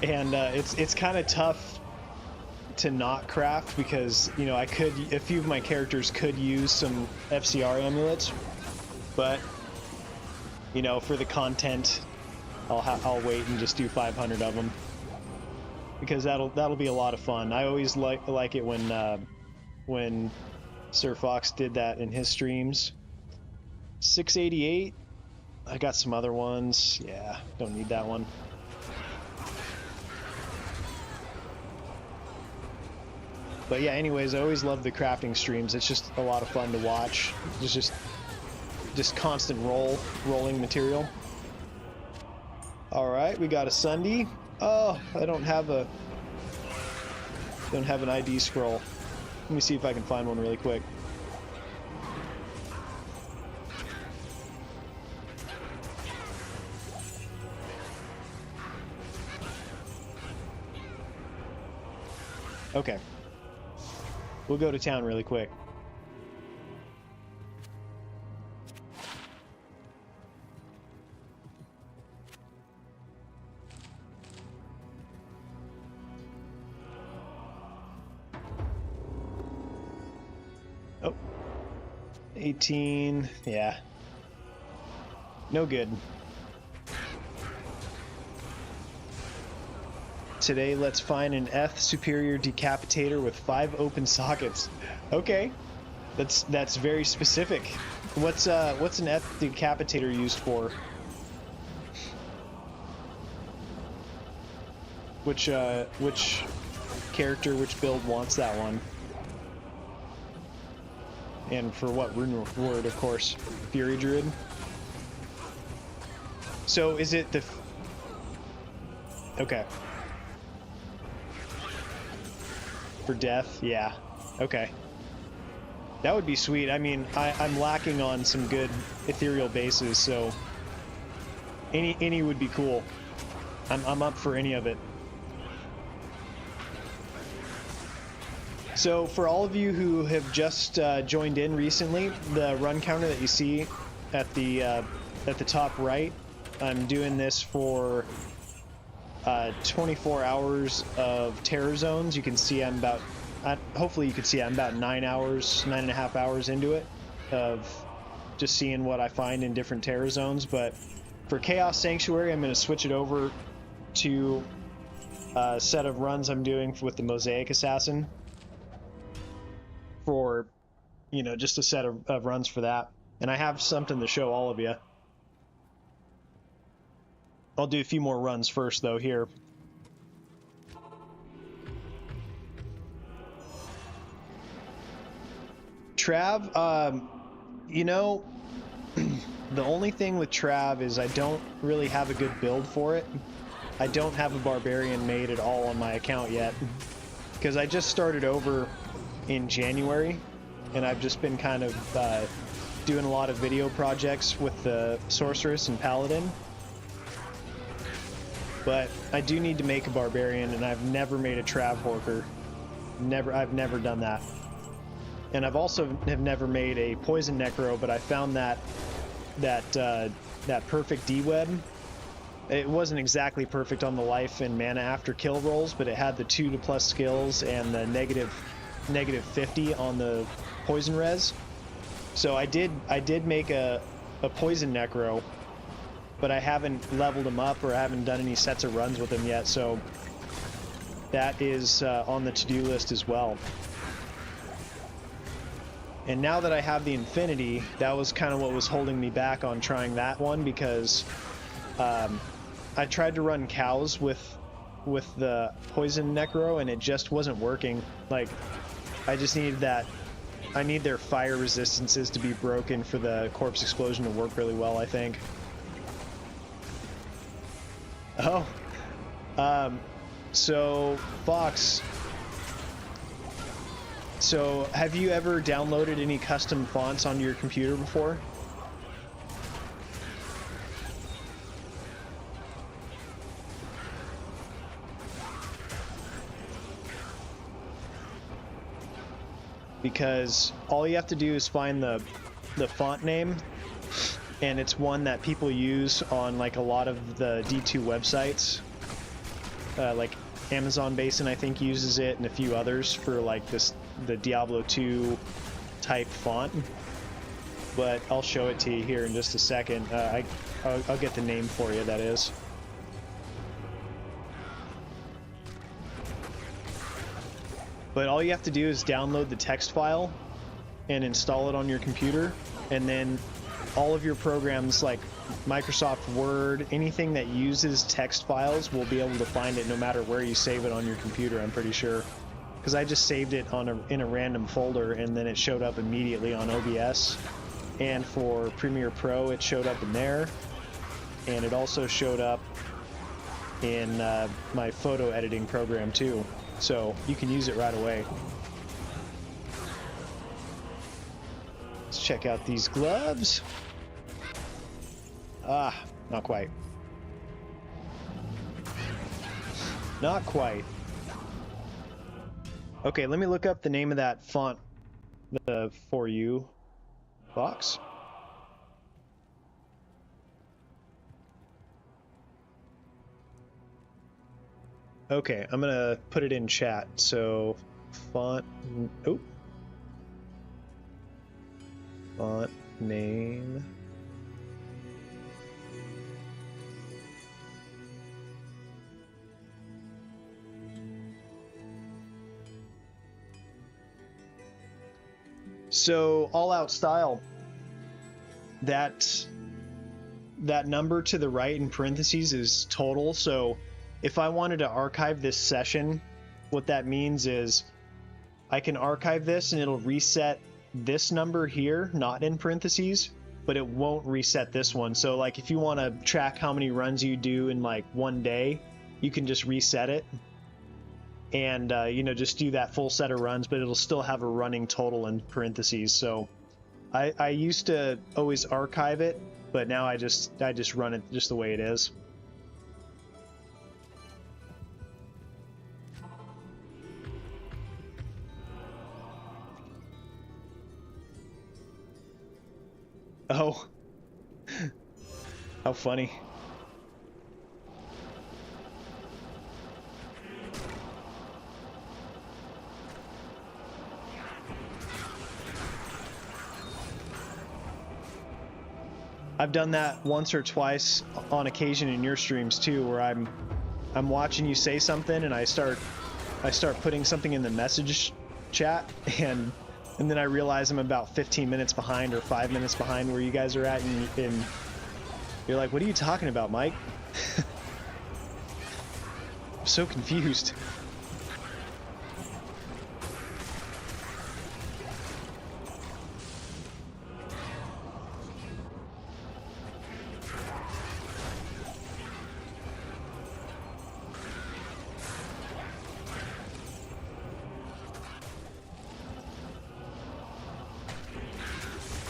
and it's kind of tough to not craft because, you know, a few of my characters could use some FCR amulets, but, you know, for the content, I'll wait and just do 500 of them because that'll be a lot of fun. I always like it when Sir Fox did that in his streams. 688. I got some other ones. Yeah, don't need that one. But yeah, anyways, I always love the crafting streams. It's just a lot of fun to watch. It's just constant rolling material. All right, we got a Sunday. Oh, I don't have an ID scroll. Let me see if I can find one really quick. Okay. We'll go to town really quick. Oh, 18, yeah. No good. Today, let's find an F superior decapitator with 5 open sockets. Okay, that's very specific. What's an F decapitator used for? Which character, which build wants that one? And for what rune word, of course? Fury Druid. So is it the... Okay. For death? Yeah. Okay. That would be sweet. I mean, I'm lacking on some good ethereal bases, so any would be cool. I'm up for any of it. So for all of you who have just joined in recently, the run counter that you see at the top right, I'm doing this for 24 hours of terror zones. You can see I'm about, hopefully you can see I'm about 9.5 hours into it, of just seeing what I find in different terror zones. But for Chaos Sanctuary, I'm going to switch it over to a set of runs I'm doing with the Mosaic Assassin. For, you know, just a set of runs for that. And I have something to show all of you. I'll do a few more runs first, though, here. Trav, you know, the only thing with Trav is I don't really have a good build for it. I don't have a Barbarian made at all on my account yet, because I just started over in January, and I've just been kind of doing a lot of video projects with the Sorceress and Paladin. But I do need to make a Barbarian, and I've never made a Trav Horker. I've never done that. And I've also have never made a Poison Necro, but I found that perfect D-Web. It wasn't exactly perfect on the life and mana after kill rolls, but it had the 2+ skills and the negative 50 on the poison res. So I did make a Poison Necro, but I haven't leveled him up, or I haven't done any sets of runs with him yet, so that is on the to-do list as well. And now that I have the Infinity, that was kind of what was holding me back on trying that one, because I tried to run cows with the Poison Necro, and it just wasn't working. Like, I just needed that. I need their fire resistances to be broken for the Corpse Explosion to work really well, I think. Oh. So, Fox. So, have you ever downloaded any custom fonts onto your computer before? Because all you have to do is find the font name, and it's one that people use on like a lot of the D2 websites, like Amazon Basin I think uses it, and a few others for like the Diablo 2 type font. But I'll show it to you here in just a second. I'll get the name for you, that is. But all you have to do is download the text file and install it on your computer, and then all of your programs like Microsoft Word, anything that uses text files, will be able to find it no matter where you save it on your computer, I'm pretty sure. Because I just saved it in a random folder, and then it showed up immediately on OBS. And for Premiere Pro, it showed up in there. And it also showed up in my photo editing program too. So you can use it right away. Let's check out these gloves. Ah, not quite. Not quite. Okay, let me look up the name of that font for you, Fox. Okay, I'm gonna put it in chat. So, font. Oh. Font name. So all out style, that number to the right in parentheses is total. So if I wanted to archive this session, what that means is I can archive this and it'll reset this number here, not in parentheses, but it won't reset this one. So like if you want to track how many runs you do in like one day, you can just reset it and you know, just do that full set of runs, but it'll still have a running total in parentheses. So I used to always archive it, but now I just run it just the way it is. Oh, how funny. I've done that once or twice on occasion in your streams too, where I'm watching you say something and I start putting something in the message chat and then I realize I'm about 15 minutes behind or 5 minutes behind where you guys are at, and you're like, what are you talking about, Mike? I'm so confused.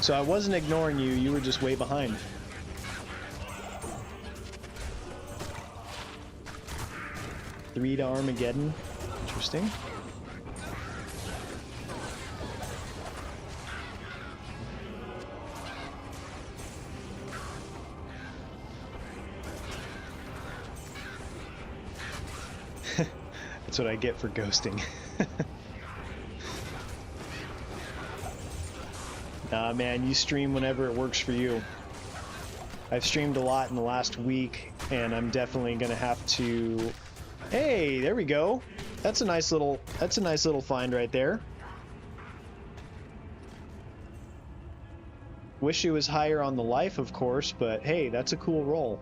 So I wasn't ignoring you, you were just way behind. Three to Armageddon. Interesting. That's what I get for ghosting. Nah, man, you stream whenever it works for you. I've streamed a lot in the last week, and I'm definitely gonna have to... Hey, there we go. That's a nice little find right there. Wish it was higher on the life, of course, but hey, that's a cool roll.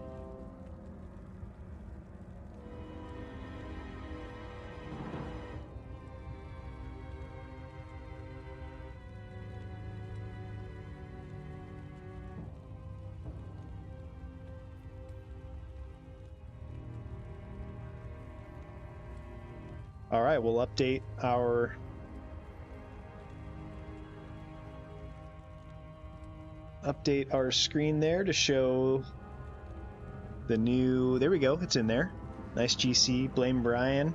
All right, we'll update our screen there to show the new. There we go. It's in there. Nice GC. Blame Brian.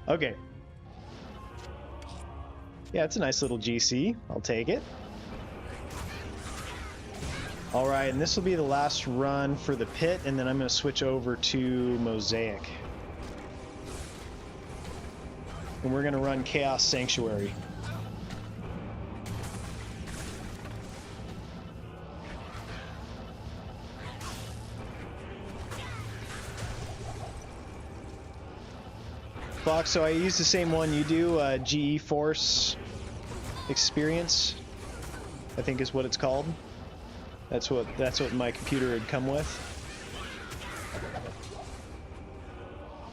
Okay. Yeah, it's a nice little GC. I'll take it. All right, and this will be the last run for the pit, and then I'm going to switch over to Mosaic. And we're going to run Chaos Sanctuary. Fox, so I use the same one you do, GE Force Experience, I think is what it's called. That's what my computer had come with.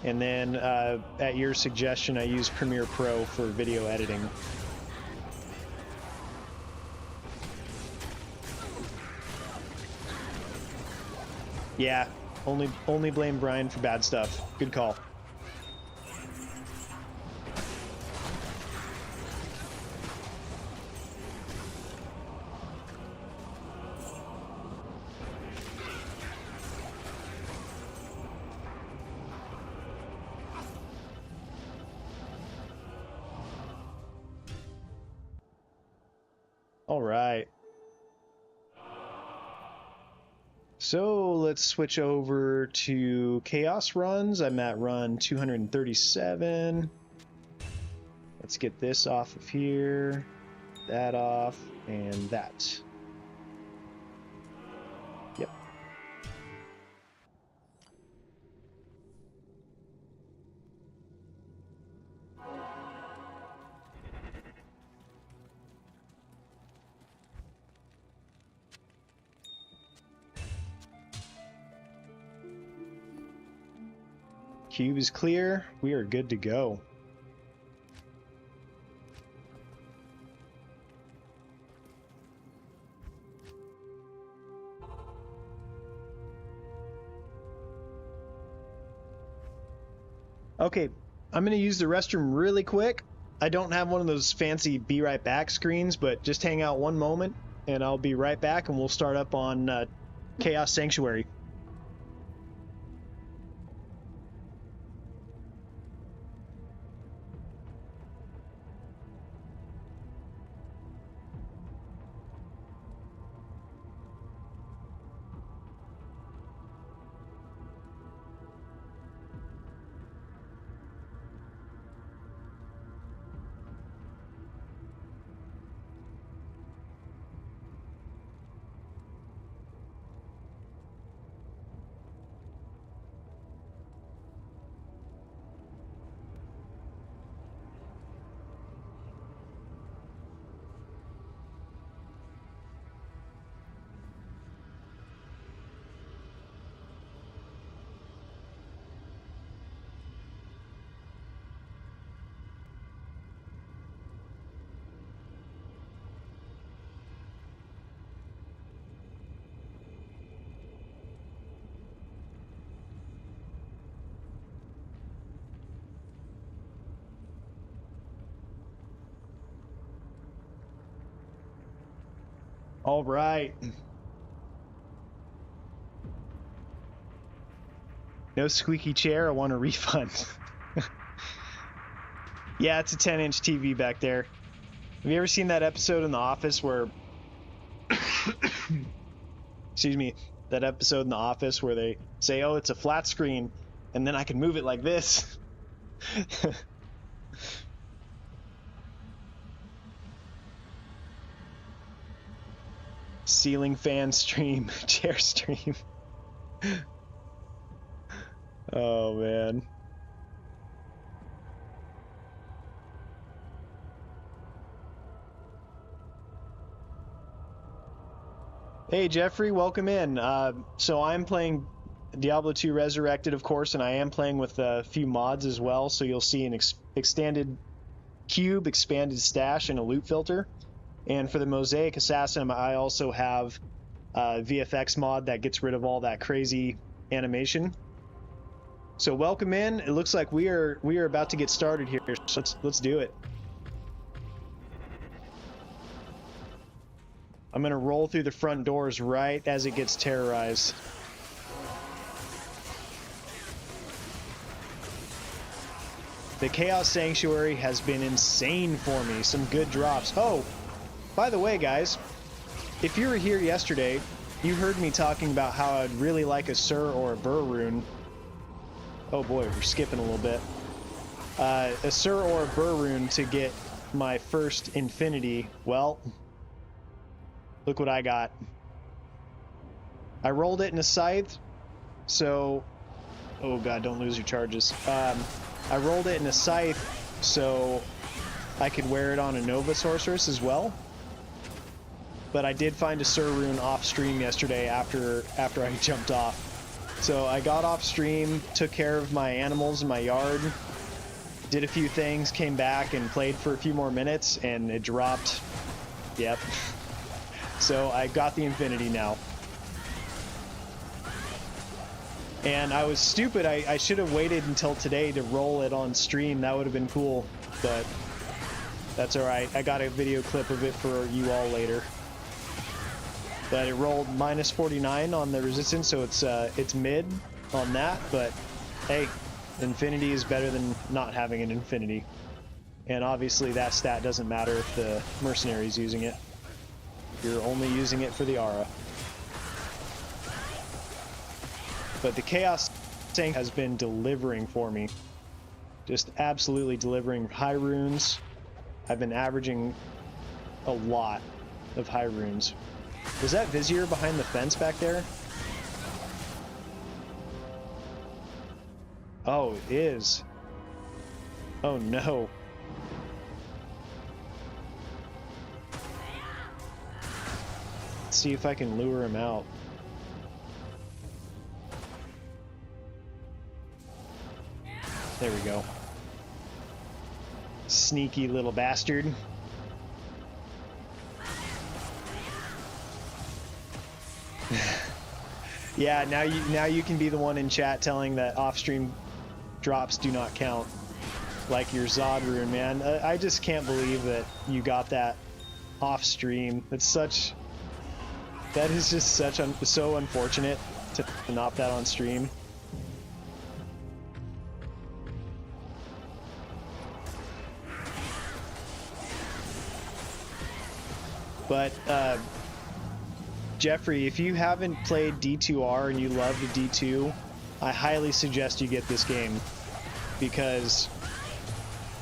And then at your suggestion, I use Premiere Pro for video editing. Yeah, only blame Brian for bad stuff. Good call. All right. So let's switch over to Chaos runs. I'm at run 237. Let's get this off of here. that off, and that. Yep. Cube is clear. We are good to go. Okay, I'm going to use the restroom really quick. I don't have one of those fancy be right back screens, but just hang out one moment and I'll be right back and we'll start up on Chaos Sanctuary. All right. No squeaky chair. I want a refund. Yeah, it's a 10-inch TV back there. Have you ever seen that episode in The Office where... Excuse me. That episode in The Office where they say, oh, it's a flat screen, and then I can move it like this. Ceiling fan stream, chair stream. Oh, man. Hey, Jeffrey, welcome in. So I'm playing Diablo 2 Resurrected, of course, and I am playing with a few mods as well, so you'll see an extended cube, expanded stash, and a loot filter. And for the Mosaic Assassin, I also have a VFX mod that gets rid of all that crazy animation. So welcome in. It looks like we are about to get started here. So let's do it. I'm gonna roll through the front doors right as it gets terrorized. The Chaos Sanctuary has been insane for me. Some good drops. Oh, by the way, guys, if you were here yesterday, you heard me talking about how I'd really like a Sur or a Burr rune. Oh boy, we're skipping a little bit. A Sur or a Burr rune to get my first Infinity. Well, look what I got. I rolled it in a Scythe, so... Oh god, don't lose your charges. I rolled it in a Scythe, so I could wear it on a Nova Sorceress as well. But I did find a Sur rune off stream yesterday after I jumped off. So I got off stream, took care of my animals in my yard, did a few things, came back and played for a few more minutes, and it dropped. Yep. So I got the Infinity now. And I was stupid. I should have waited until today to roll it on stream. That would have been cool, but that's alright. I got a video clip of it for you all later. But it rolled minus 49 on the resistance, so it's mid on that, but hey, Infinity is better than not having an Infinity. And obviously that stat doesn't matter if the mercenary's using it. You're only using it for the aura. But the Chaos Tank has been delivering for me. Just absolutely delivering high runes. I've been averaging a lot of high runes. Was that Vizier behind the fence back there? Oh, it is. Oh no. Let's see if I can lure him out. There we go. Sneaky little bastard. Yeah, now you can be the one in chat telling that off-stream drops do not count. Like your Zod rune, man. I just can't believe that you got that off-stream. That is just so unfortunate to not that on stream. But Jeffrey, if you haven't played D2R and you love the D2, I highly suggest you get this game, because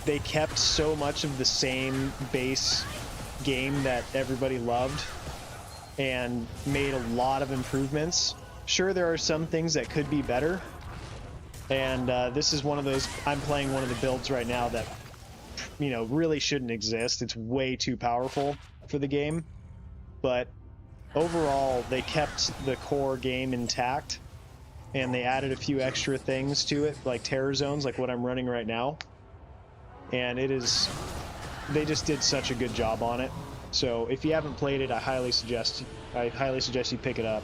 they kept so much of the same base game that everybody loved and made a lot of improvements. Sure, there are some things that could be better, and this is one of those. I'm playing one of the builds right now that, you know, really shouldn't exist. It's way too powerful for the game, but overall they kept the core game intact, and they added a few extra things to it, like terror zones, like what I'm running right now, and they just did such a good job on it. So if you haven't played it, I highly suggest you pick it up.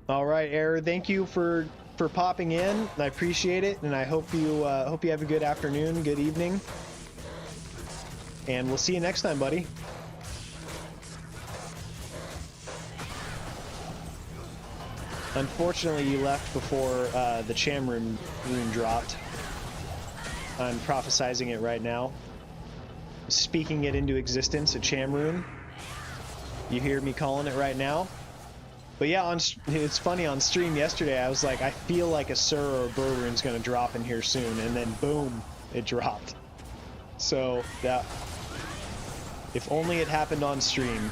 All right, Error, thank you for popping in. I appreciate it, and I hope you have a good afternoon, good evening, and we'll see you next time, buddy. Unfortunately, you left before the Cham rune dropped. I'm prophesizing it right now. Speaking it into existence, a Cham rune. You hear me calling it right now. But yeah, it's funny, on stream yesterday, I was like, I feel like a Sur or a Bur rune's going to drop in here soon, and then boom, it dropped. So, that, if only it happened on stream.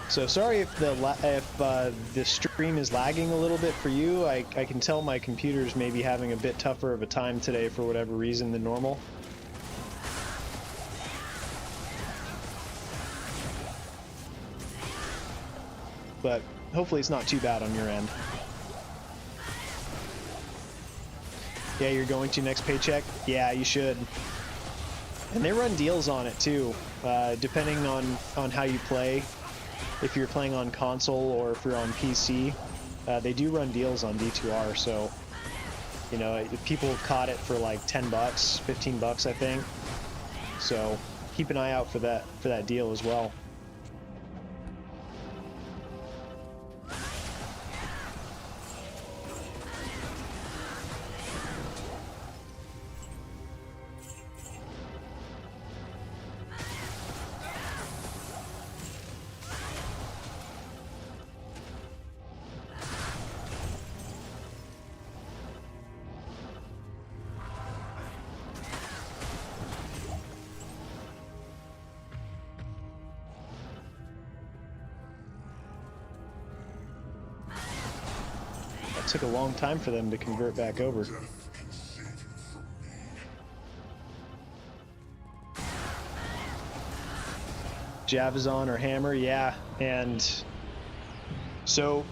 So sorry if the stream is lagging a little bit for you. I can tell my computer's maybe having a bit tougher of a time today for whatever reason than normal. But hopefully it's not too bad on your end. Yeah, you're going to next paycheck? Yeah, you should. And they run deals on it too, depending on how you play. If you're playing on console or if you're on PC, they do run deals on D2R, so, you know, people have caught it for like 10 bucks, 15 bucks, I think. So keep an eye out for that deal as well. Took a long time for them to convert back over. Javazon or Hammer, yeah. And so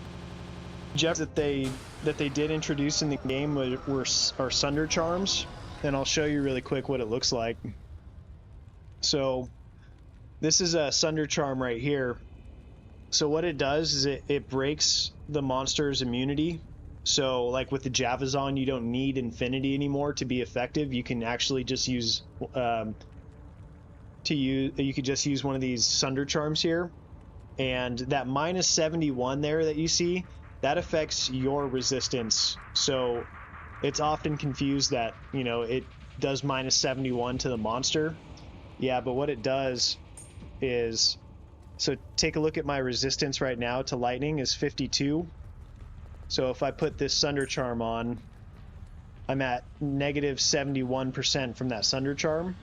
Jeff that they did introduce in the game are Sunder Charms, and I'll show you really quick what it looks like. So this is a Sunder Charm right here. So what it does is it breaks the monster's immunity So like with the Javazon, you don't need Infinity anymore to be effective. You can actually just use you could just use one of these Sunder Charms here, and that minus 71 there that you see, that affects your resistance. So it's often confused that, you know, it does minus 71 to the monster. Yeah, but what it does is, so take a look at my resistance right now to lightning is 52. So if I put this Sunder Charm on, I'm at negative 71% from that Sunder Charm.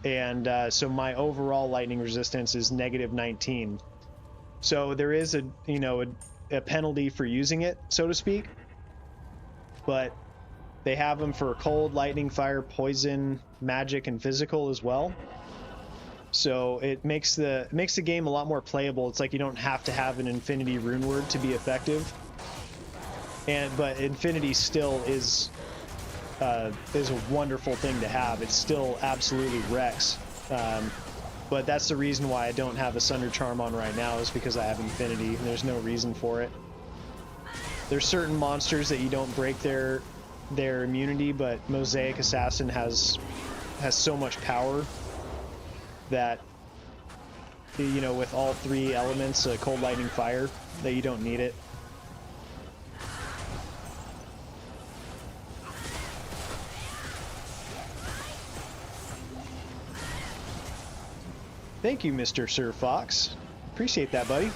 And so my overall lightning resistance is negative 19. So there is a, you know, a penalty for using it, so to speak. But they have them for cold, lightning, fire, poison, magic, and physical as well. So it makes the game a lot more playable. It's like you don't have to have an Infinity Rune Word to be effective. But Infinity still is a wonderful thing to have. It still absolutely wrecks. But that's the reason why I don't have a Sunder Charm on right now, is because I have Infinity, and there's no reason for it. There's certain monsters that you don't break their immunity, but Mosaic Assassin has so much power that, you know, with all three elements, cold, lightning, fire, that you don't need it. Thank you, Mr. Sir Fox. Appreciate that, buddy.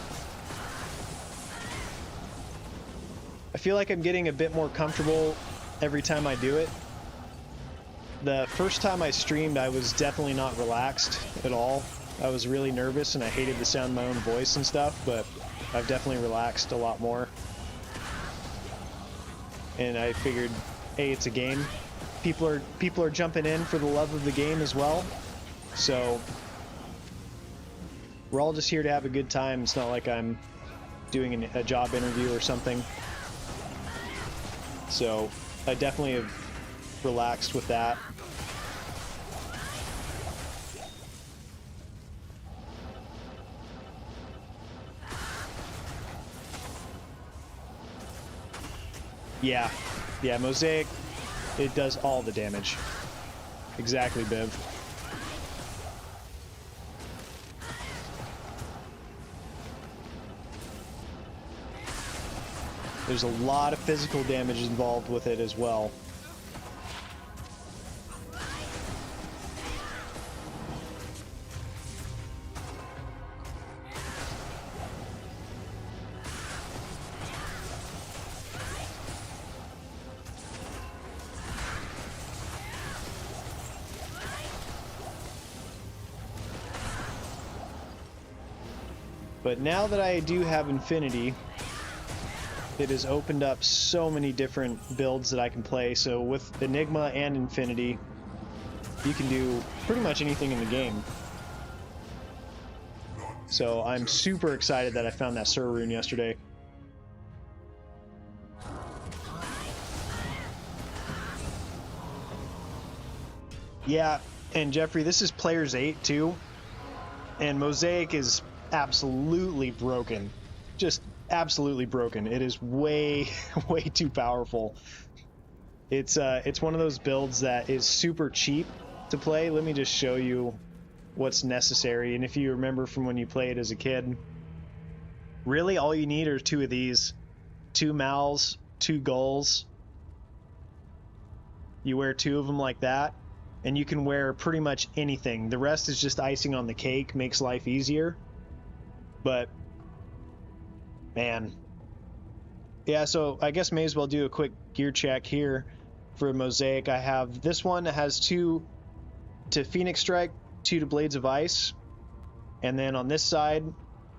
I feel like I'm getting a bit more comfortable every time I do it. The first time I streamed, I was definitely not relaxed at all. I was really nervous and I hated the sound of my own voice and stuff, but I've definitely relaxed a lot more. And I figured, hey, it's a game. People are jumping in for the love of the game as well. So we're all just here to have a good time. It's not like I'm doing a job interview or something. So I definitely have relaxed with that. Yeah, Mosaic, it does all the damage. Exactly, Biv. There's a lot of physical damage involved with it as well. But now that I do have Infinity, it has opened up so many different builds that I can play. So with Enigma and Infinity, you can do pretty much anything in the game. So I'm super excited that I found that Sur Rune yesterday. Yeah, and Jeffrey, this is Players 8 too, and Mosaic is absolutely broken. Just absolutely broken. It is way too powerful. It's one of those builds that is super cheap to play. Let me just show you what's necessary. And if you remember from when you played as a kid, really all you need are two of these. 2 Mals, 2 Gulls. You wear 2 of them like that, and you can wear pretty much anything. The rest is just icing on the cake, makes life easier. But man, yeah, so I guess may as well do a quick gear check here for Mosaic. I have this one that has 2 to Phoenix Strike, 2 to Blades of Ice, and then on this side,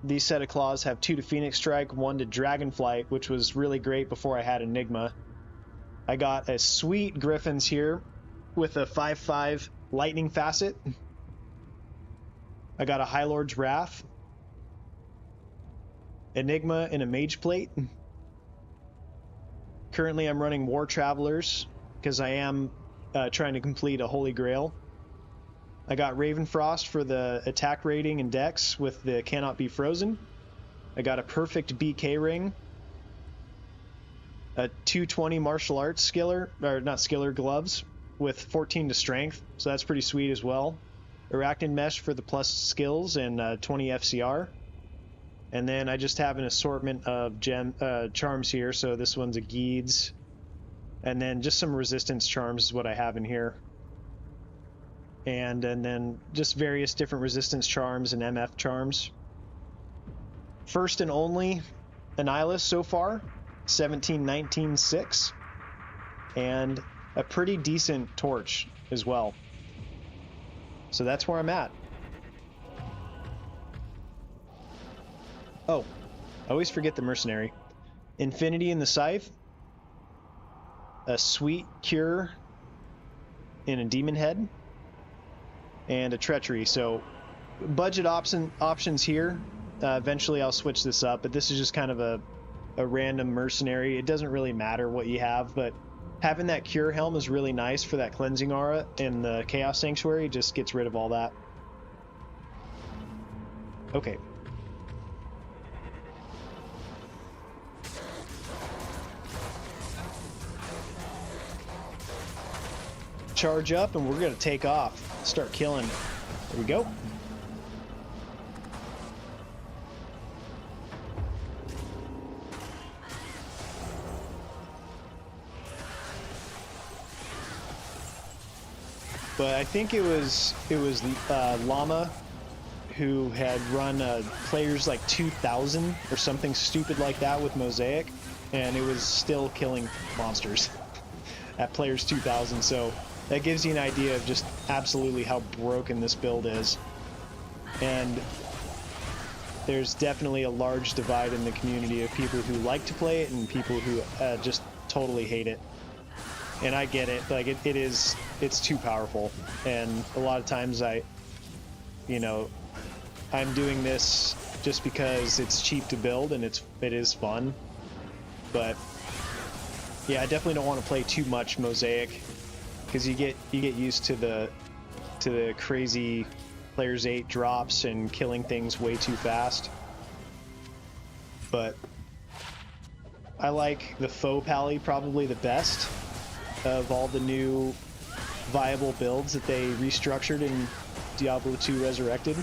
these set of claws have 2 to Phoenix Strike, 1 to Dragonflight, which was really great before I had Enigma. I got a sweet Griffins here with a 5/5 Lightning Facet. I got a High Lord's Wrath, Enigma, and a Mage Plate. Currently I'm running War Travelers because I am trying to complete a Holy Grail. I got Ravenfrost for the attack rating and dex with the Cannot Be Frozen. I got a perfect BK ring. a 220 martial arts skiller, or not skiller, gloves with 14 to strength, so that's pretty sweet as well. Arachnid mesh for the plus skills and 20 FCR. And then I just have an assortment of charms here, so this one's a Geeds. And then just some resistance charms is what I have in here. And then just various different resistance charms and MF charms. First and only Annihilus so far, 17-19-6. And a pretty decent torch as well. So that's where I'm at. Oh, I always forget the mercenary. Infinity in the Scythe. A sweet cure in a demon head. And a treachery. So budget options here. Eventually I'll switch this up, but this is just kind of a random mercenary. It doesn't really matter what you have, but having that cure helm is really nice for that cleansing aura in the Chaos Sanctuary. It just gets rid of all that. Okay. Charge up and we're gonna take off. Start killing. There we go. But I think it was Llama who had run players like 2,000 or something stupid like that with Mosaic, and it was still killing monsters at players 2,000. So that gives you an idea of just absolutely how broken this build is. And there's definitely a large divide in the community of people who like to play it and people who just totally hate it. And I get it, like it's too powerful. And a lot of times I'm doing this just because it's cheap to build and it is fun. But yeah, I definitely don't want to play too much Mosaic, because you get used to the crazy players 8 drops and killing things way too fast. But I like the FoH Pally probably the best of all the new viable builds that they restructured in Diablo 2 Resurrected.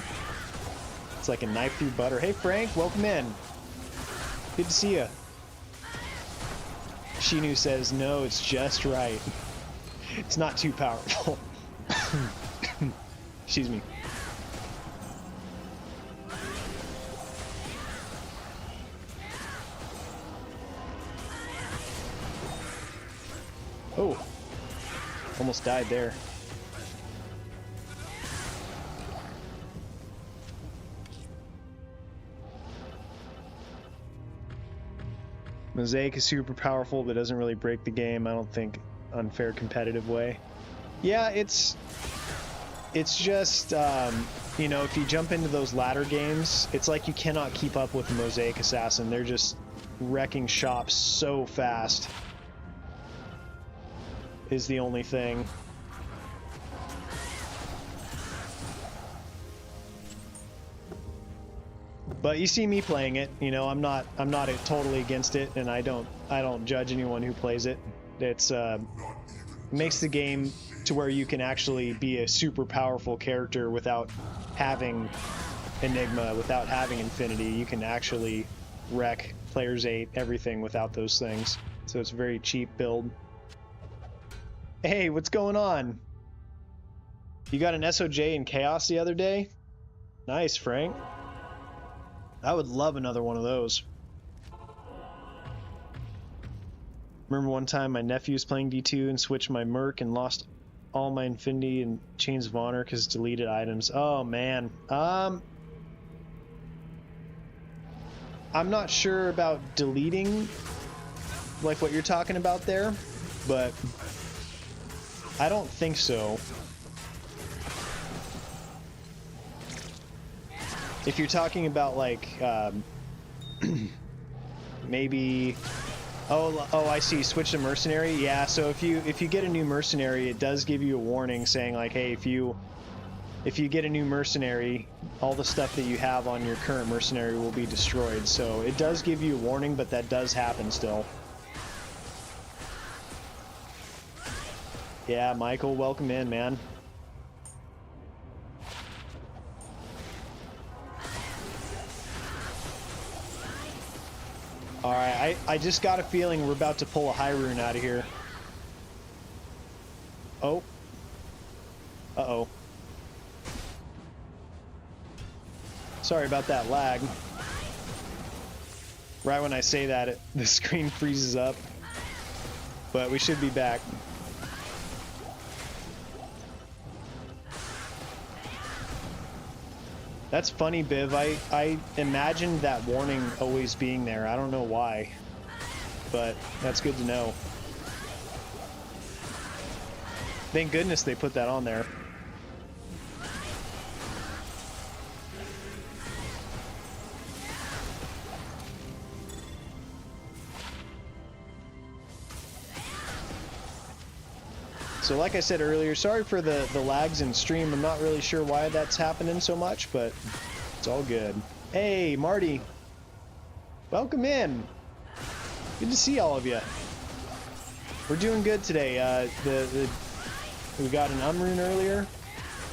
It's like a knife through butter. Hey Frank, welcome in. Good to see ya. Shinu says, no, it's just right. It's not too powerful. Excuse me. Oh, almost died there. Mosaic is super powerful, but doesn't really break the game, I don't think, unfair competitive way. Yeah, it's just, you know, if you jump into those ladder games, it's like you cannot keep up with the Mosaic Assassin. They're just wrecking shops so fast. Is the only thing. But you see me playing it, you know, I'm not totally against it, and I don't judge anyone who plays it. It's makes the game to where you can actually be a super powerful character without having Enigma, without having Infinity. You can actually wreck players 8, everything without those things. So it's a very cheap build. Hey, what's going on? You got an SOJ in Chaos the other day? Nice, Frank. I would love another one of those. Remember one time my nephew was playing D2 and switched my Merc and lost all my Infinity and Chains of Honor because deleted items. Oh man. I'm not sure about deleting like what you're talking about there, but I don't think so. If you're talking about like maybe oh I see, switch to mercenary. Yeah, so if you get a new mercenary, it does give you a warning saying like, hey, if you get a new mercenary, all the stuff that you have on your current mercenary will be destroyed. So it does give you a warning, but that does happen still. Yeah, Michael, welcome in, man. Alright, I just got a feeling we're about to pull a high rune out of here. Oh. Uh-oh. Sorry about that lag. Right when I say that, the screen freezes up. But we should be back. That's funny, Biv. I imagined that warning always being there. I don't know why. But that's good to know. Thank goodness they put that on there. So like I said earlier, sorry for the lags in stream. I'm not really sure why that's happening so much, but it's all good. Hey, Marty. Welcome in. Good to see all of you. We're doing good today. We got an Umrune earlier,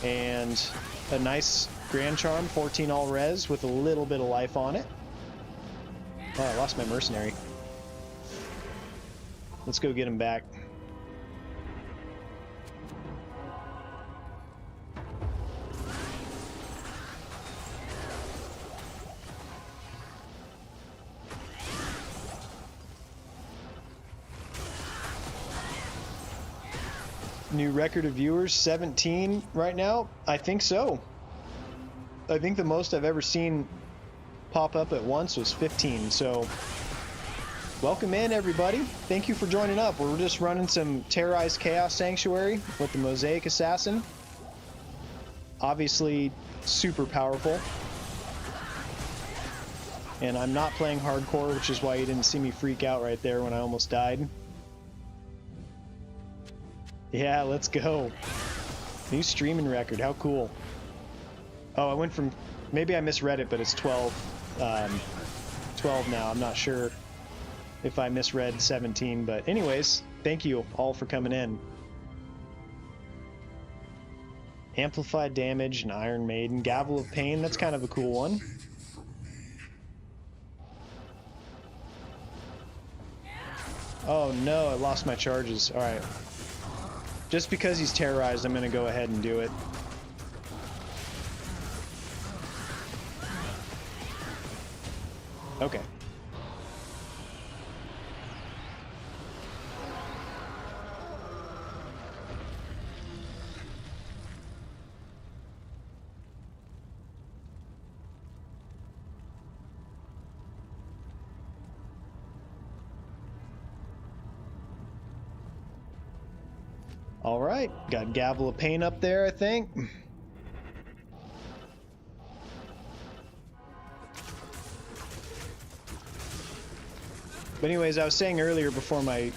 and a nice Grand Charm, 14 all res with a little bit of life on it. Oh, I lost my mercenary. Let's go get him back. New record of viewers, 17 right now? I think so. I think the most I've ever seen pop up at once was 15, so welcome in, everybody. Thank you for joining up. We're just running some Terrorized Chaos Sanctuary with the Mosaic Assassin. Obviously super powerful. And I'm not playing hardcore, which is why you didn't see me freak out right there when I almost died. Yeah, let's go. New streaming record, how cool. Oh, I went from, maybe I misread it, but it's 12 now. I'm not sure if I misread 17, but anyways, thank you all for coming in. Amplified damage and Iron Maiden, Gavel of Pain, that's kind of a cool one. Oh no, I lost my charges. Alright. Just because he's terrorized, I'm going to go ahead and do it. Okay. All right, got Gavel of Pain up there, I think. But anyways, I was saying earlier before it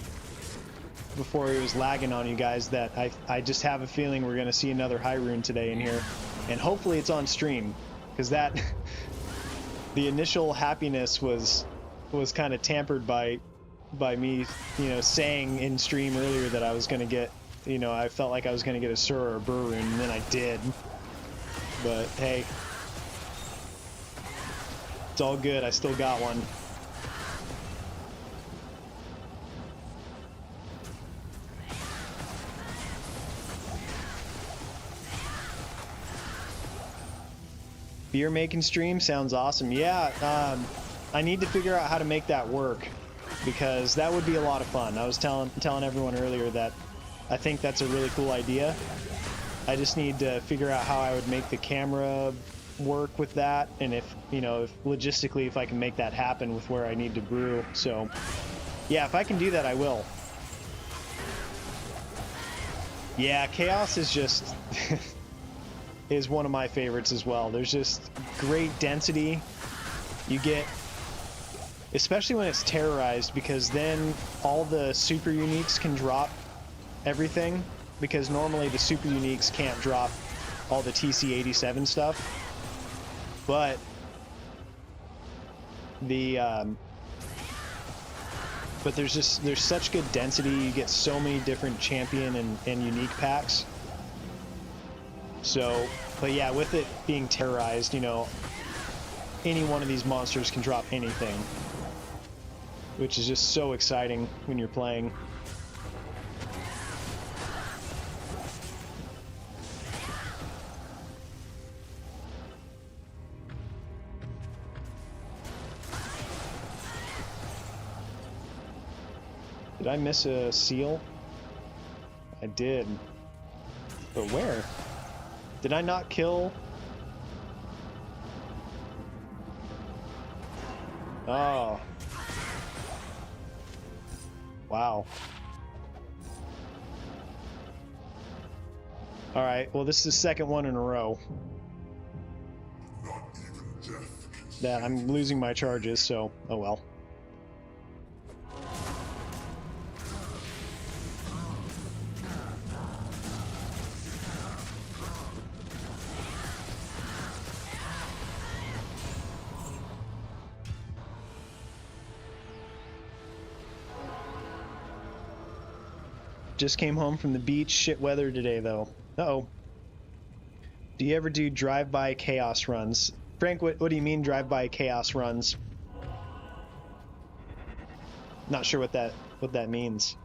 was lagging on you guys that I just have a feeling we're gonna see another high rune today in here, and hopefully it's on stream, because that the initial happiness was kind of tampered by me, you know, saying in stream earlier that I was gonna get. You know, I felt like I was going to get a Sur or a Burr rune, and then I did. But, hey. It's all good, I still got one. Beer making stream sounds awesome. Yeah, I need to figure out how to make that work, because that would be a lot of fun. I was telling everyone earlier that I think that's a really cool idea. I just need to figure out how I would make the camera work with that, and if, you know, if logistically if I can make that happen with where I need to brew. So, yeah, if I can do that, I will. Yeah, Chaos is just is one of my favorites as well. There's just great density. You get, especially when it's terrorized, because then all the super uniques can drop everything, because normally the super uniques can't drop all the TC87 stuff, but the But there's such good density. You get so many different champion and unique packs. So, but yeah, with it being terrorized, you know, any one of these monsters can drop anything, which is just so exciting when you're playing. Did I miss a seal? I did. But where? Did I not kill? Oh. Wow. Alright, well this is the second one in a row that I'm losing my charges, so oh well. Just came home from the beach. Shit weather today, though. Uh-oh. Do you ever do drive-by chaos runs? Frank, what do you mean drive-by chaos runs? Not sure what that means.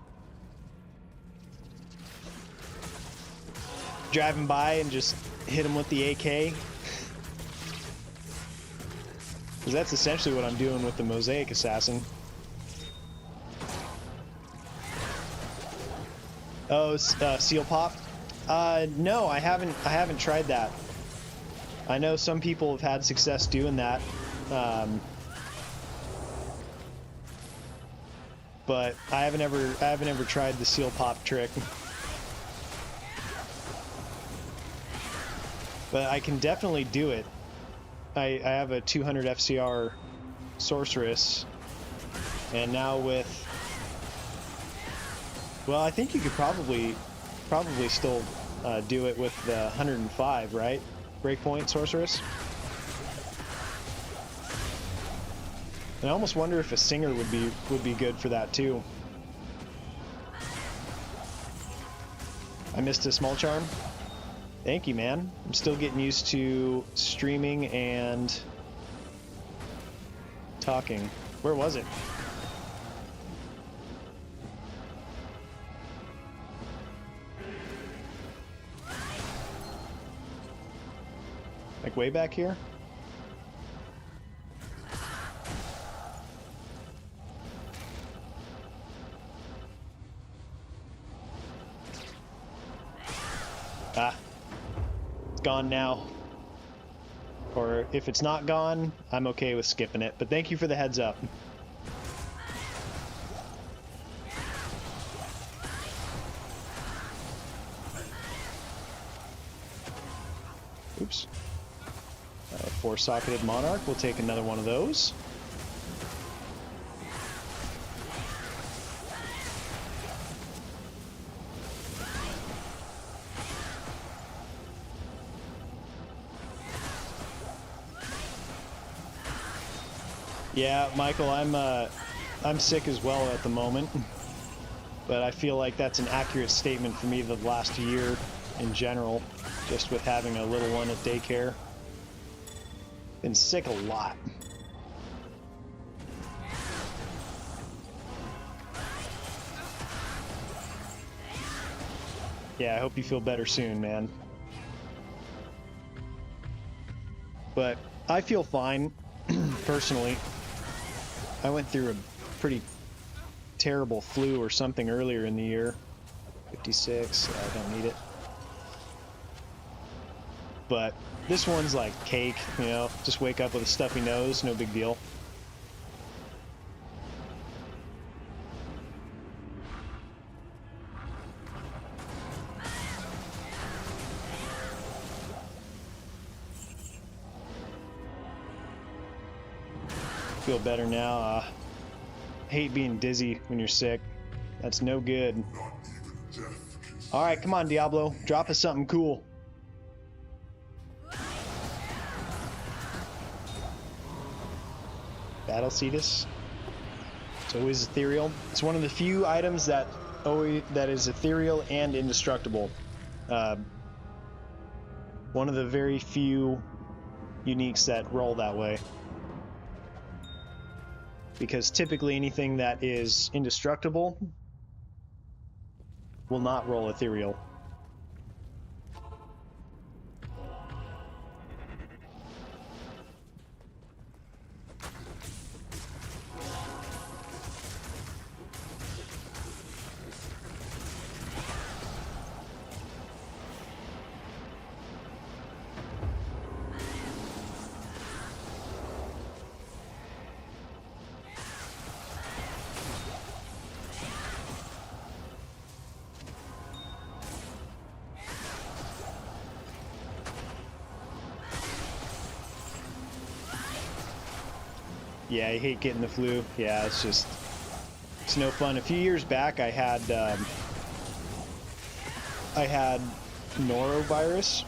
Driving by and just hit him with the AK? Because that's essentially what I'm doing with the Mosaic Assassin. Oh, seal pop? No, I haven't tried that. I know some people have had success doing that, but I haven't ever tried the seal pop trick. But I can definitely do it. I have a 200 FCR sorceress, and now with, well, I think you could probably still do it with the 105, right? Breakpoint sorceress. And I almost wonder if a singer would be good for that too. I missed a small charm. Thank you, man. I'm still getting used to streaming and talking. Where was it? Like way back here? Ah. It's gone now. Or if it's not gone, I'm okay with skipping it. But thank you for the heads up. Oops. Four-socketed Monarch. We'll take another one of those. Yeah, Michael, I'm sick as well at the moment, but I feel like that's an accurate statement for me the last year in general, just with having a little one at daycare. Been sick a lot. Yeah, I hope you feel better soon, man. But I feel fine, personally. I went through a pretty terrible flu or something earlier in the year. 56, I don't need it. But this one's like cake, you know, just wake up with a stuffy nose, no big deal. Feel better now. Hate being dizzy when you're sick. That's no good. Alright, come on, Diablo. Drop us something cool. Battle Cetus. It's always ethereal. It's one of the few items that is ethereal and indestructible. One of the very few uniques that roll that way. Because typically anything that is indestructible will not roll ethereal. Yeah, I hate getting the flu. Yeah, it's no fun. A few years back, I had norovirus,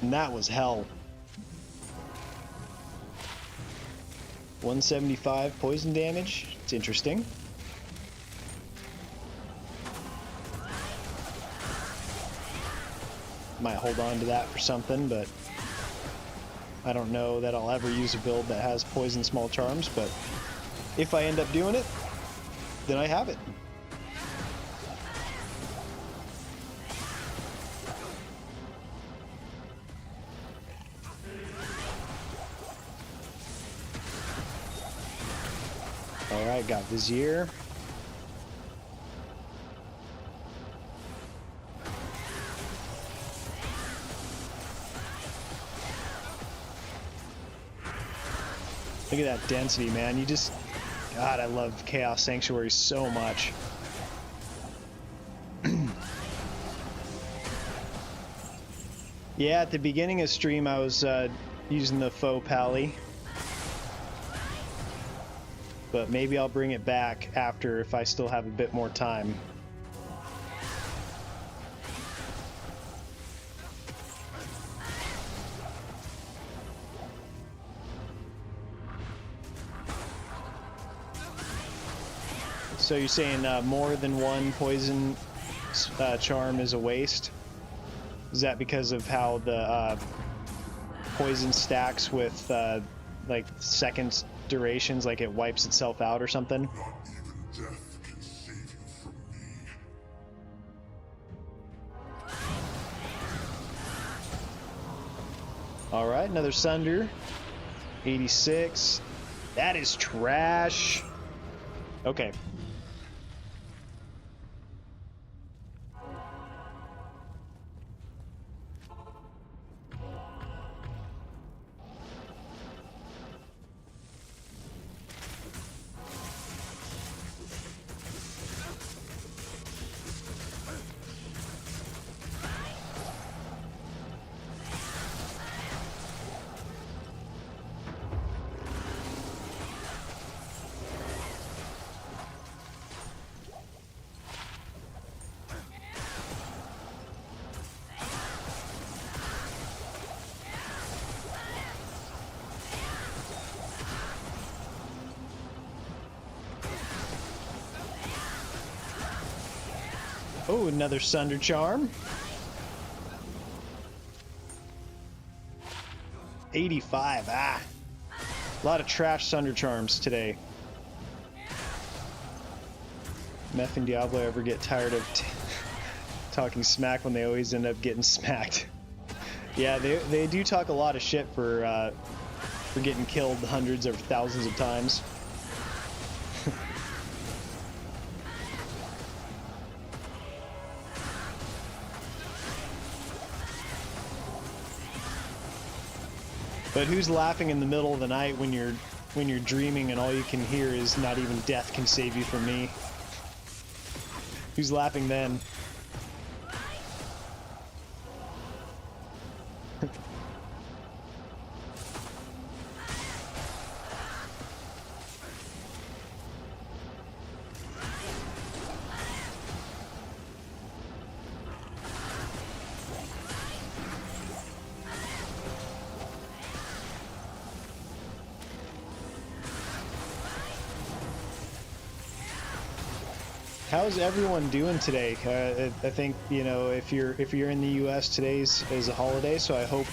and that was hell. 175 poison damage. It's interesting. Might hold on to that for something, but I don't know that I'll ever use a build that has poison small charms, but if I end up doing it, then I have it. Alright, got Vizier. Look at that density, man. You just... God, I love Chaos Sanctuary so much. Yeah, at the beginning of stream, I was using the FoH Pally. But maybe I'll bring it back after if I still have a bit more time. So you're saying more than one poison charm is a waste? Is that because of how the poison stacks with like second durations, like it wipes itself out or something? Not even death can save you from me. All right, another Sunder. 86. That is trash. Okay. Oh, another Sunder Charm. 85. Ah. A lot of trash Sunder Charms today. Meph and Diablo ever get tired of talking smack when they always end up getting smacked. Yeah, they do talk a lot of shit for getting killed hundreds or thousands of times. But who's laughing in the middle of the night when you're dreaming and all you can hear is not even death can save you from me? Who's laughing then? How's everyone doing today? I think, you know, if you're in the U.S., today's is a holiday, so I hope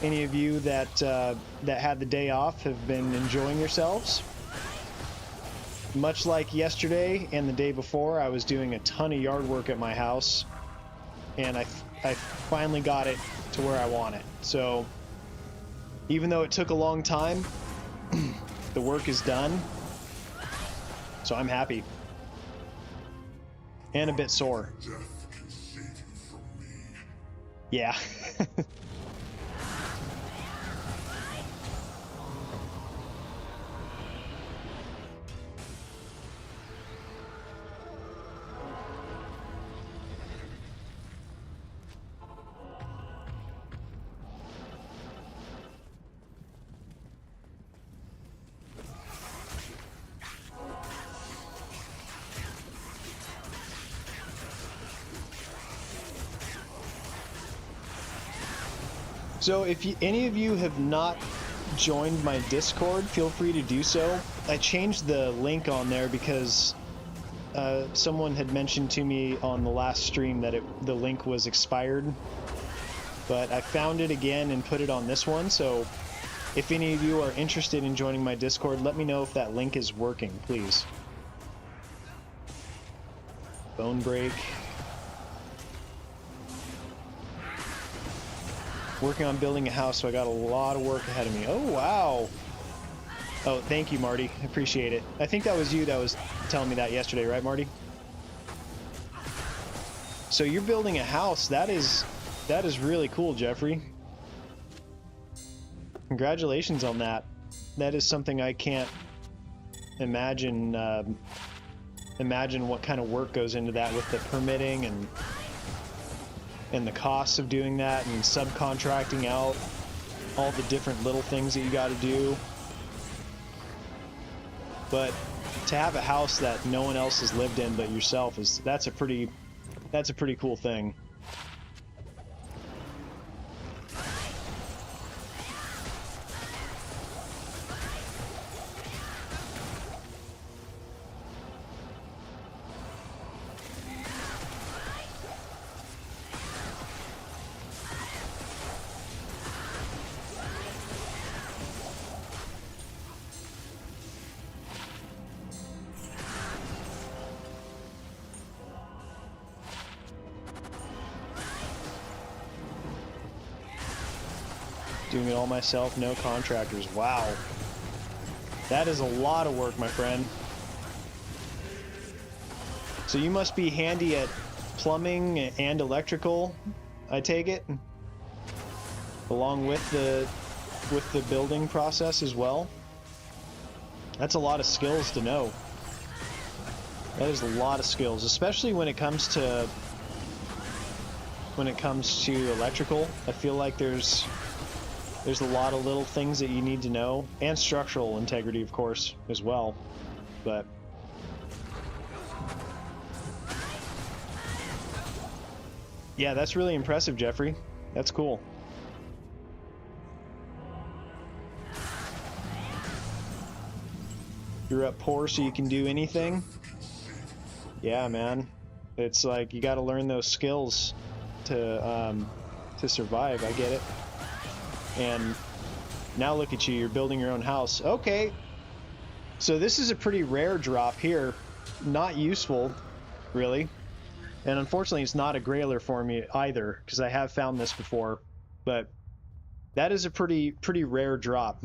any of you that that had the day off have been enjoying yourselves. Much like yesterday and the day before, I was doing a ton of yard work at my house, and I finally got it to where I want it. So even though it took a long time, the work is done. So I'm happy. And a bit sore. Death can save you from me. Yeah. So if any of you have not joined my Discord, feel free to do so. I changed the link on there because someone had mentioned to me on the last stream that the link was expired. But I found it again and put it on this one, so if any of you are interested in joining my Discord, let me know if that link is working, please. Bone break. Working on building a house, so I got a lot of work ahead of me. Oh, wow. Oh, thank you, Marty. Appreciate it. I think that was you that was telling me that yesterday, right, Marty? So you're building a house. That is really cool, Jeffrey. Congratulations on that. That is something I can't imagine imagine what kind of work goes into that with the permitting and the costs of doing that and subcontracting out all the different little things that you got to do. But to have a house that no one else has lived in but yourself that's a pretty cool thing. Doing it all myself, no contractors. Wow. That is a lot of work, my friend. So you must be handy at plumbing and electrical, I take it? Along with the building process as well? That's a lot of skills to know. That is a lot of skills, especially when it comes to electrical. I feel like there's a lot of little things that you need to know, and structural integrity, of course, as well. But yeah, that's really impressive, Jeffrey. That's cool. You're up poor so you can do anything? Yeah, man. It's like you got to learn those skills to survive. I get it. And now look at you, you're building your own house. Okay. So this is a pretty rare drop here. Not useful, really. And unfortunately, it's not a grailer for me either, because I have found this before. But that is a pretty rare drop.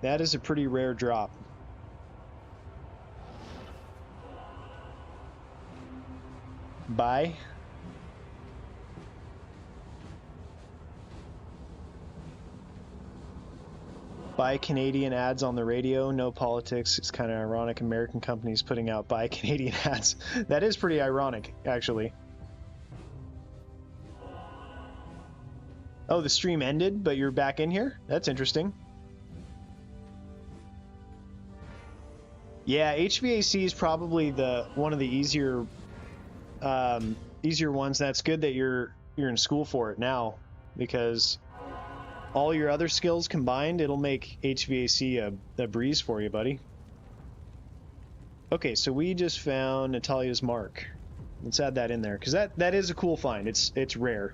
That is a pretty rare drop. Bye. Buy Canadian ads on the radio, no politics. It's kind of ironic American companies putting out buy Canadian ads. That is pretty ironic, actually. Oh, the stream ended, but you're back in here? That's interesting. Yeah, HVAC is probably one of the easier ones. That's good that you're in school for it now, because all your other skills combined, it'll make HVAC a breeze for you, buddy. Okay, so we just found Natalia's mark. Let's add that in there, because that is a cool find. It's rare.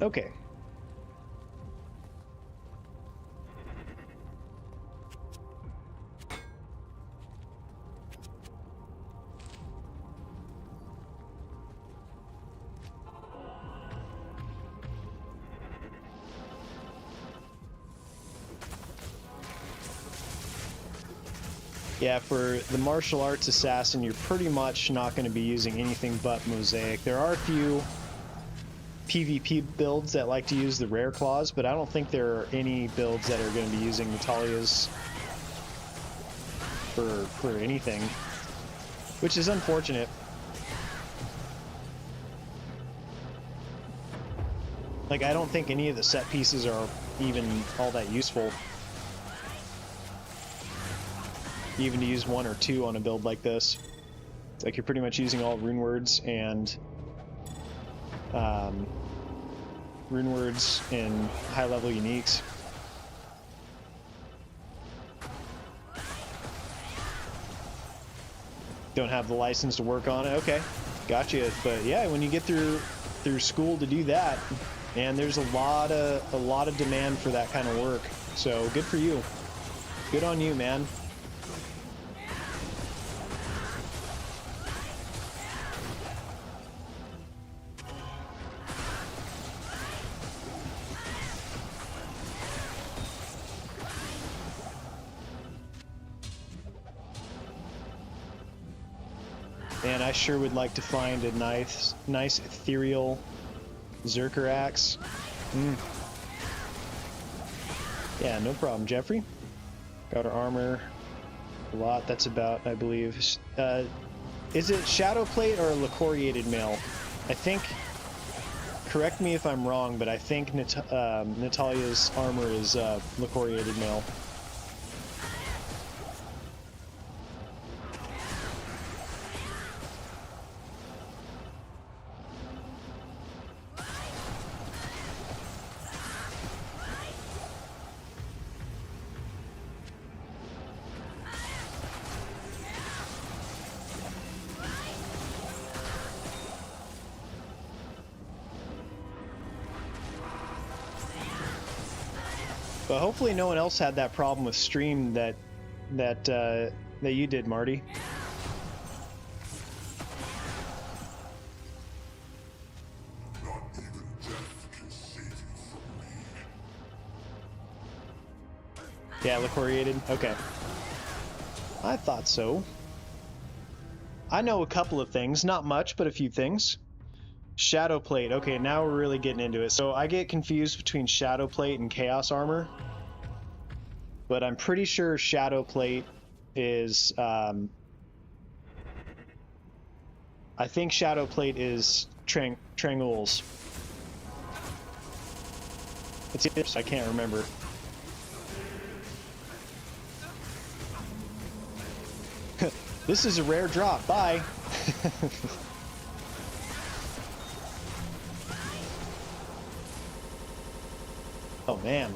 Okay. Yeah, for the martial arts assassin, you're pretty much not going to be using anything but Mosaic. There are a few PvP builds that like to use the rare claws, but I don't think there are any builds that are going to be using Natalia's for anything, which is unfortunate. Like, I don't think any of the set pieces are even all that useful, even to use 1 or 2 on a build like this. It's like you're pretty much using all rune words and high level uniques. Don't have the license to work on it. Okay, gotcha. But yeah, when you get through school to do that, and there's a lot of demand for that kind of work. So good for you. Good on you, man. And I sure would like to find a nice ethereal Zerker axe. Yeah, no problem, Jeffrey. Got our armor. A lot. That's about, I believe. Is it shadow plate or lacoriated mail? I think. Correct me if I'm wrong, but I think Natalia's armor is lacoriated mail. But hopefully no one else had that problem with stream that you did, Marty. Not even death can save you from me. Yeah, lacoriated. Okay. I thought so. I know a couple of things, not much, but a few things. Shadow plate. Okay, now we're really getting into it. So I get confused between shadow plate and chaos armor, but I'm pretty sure shadow plate is I think shadow plate is Trangul's. I can't remember. This is a rare drop. Bye. Oh man,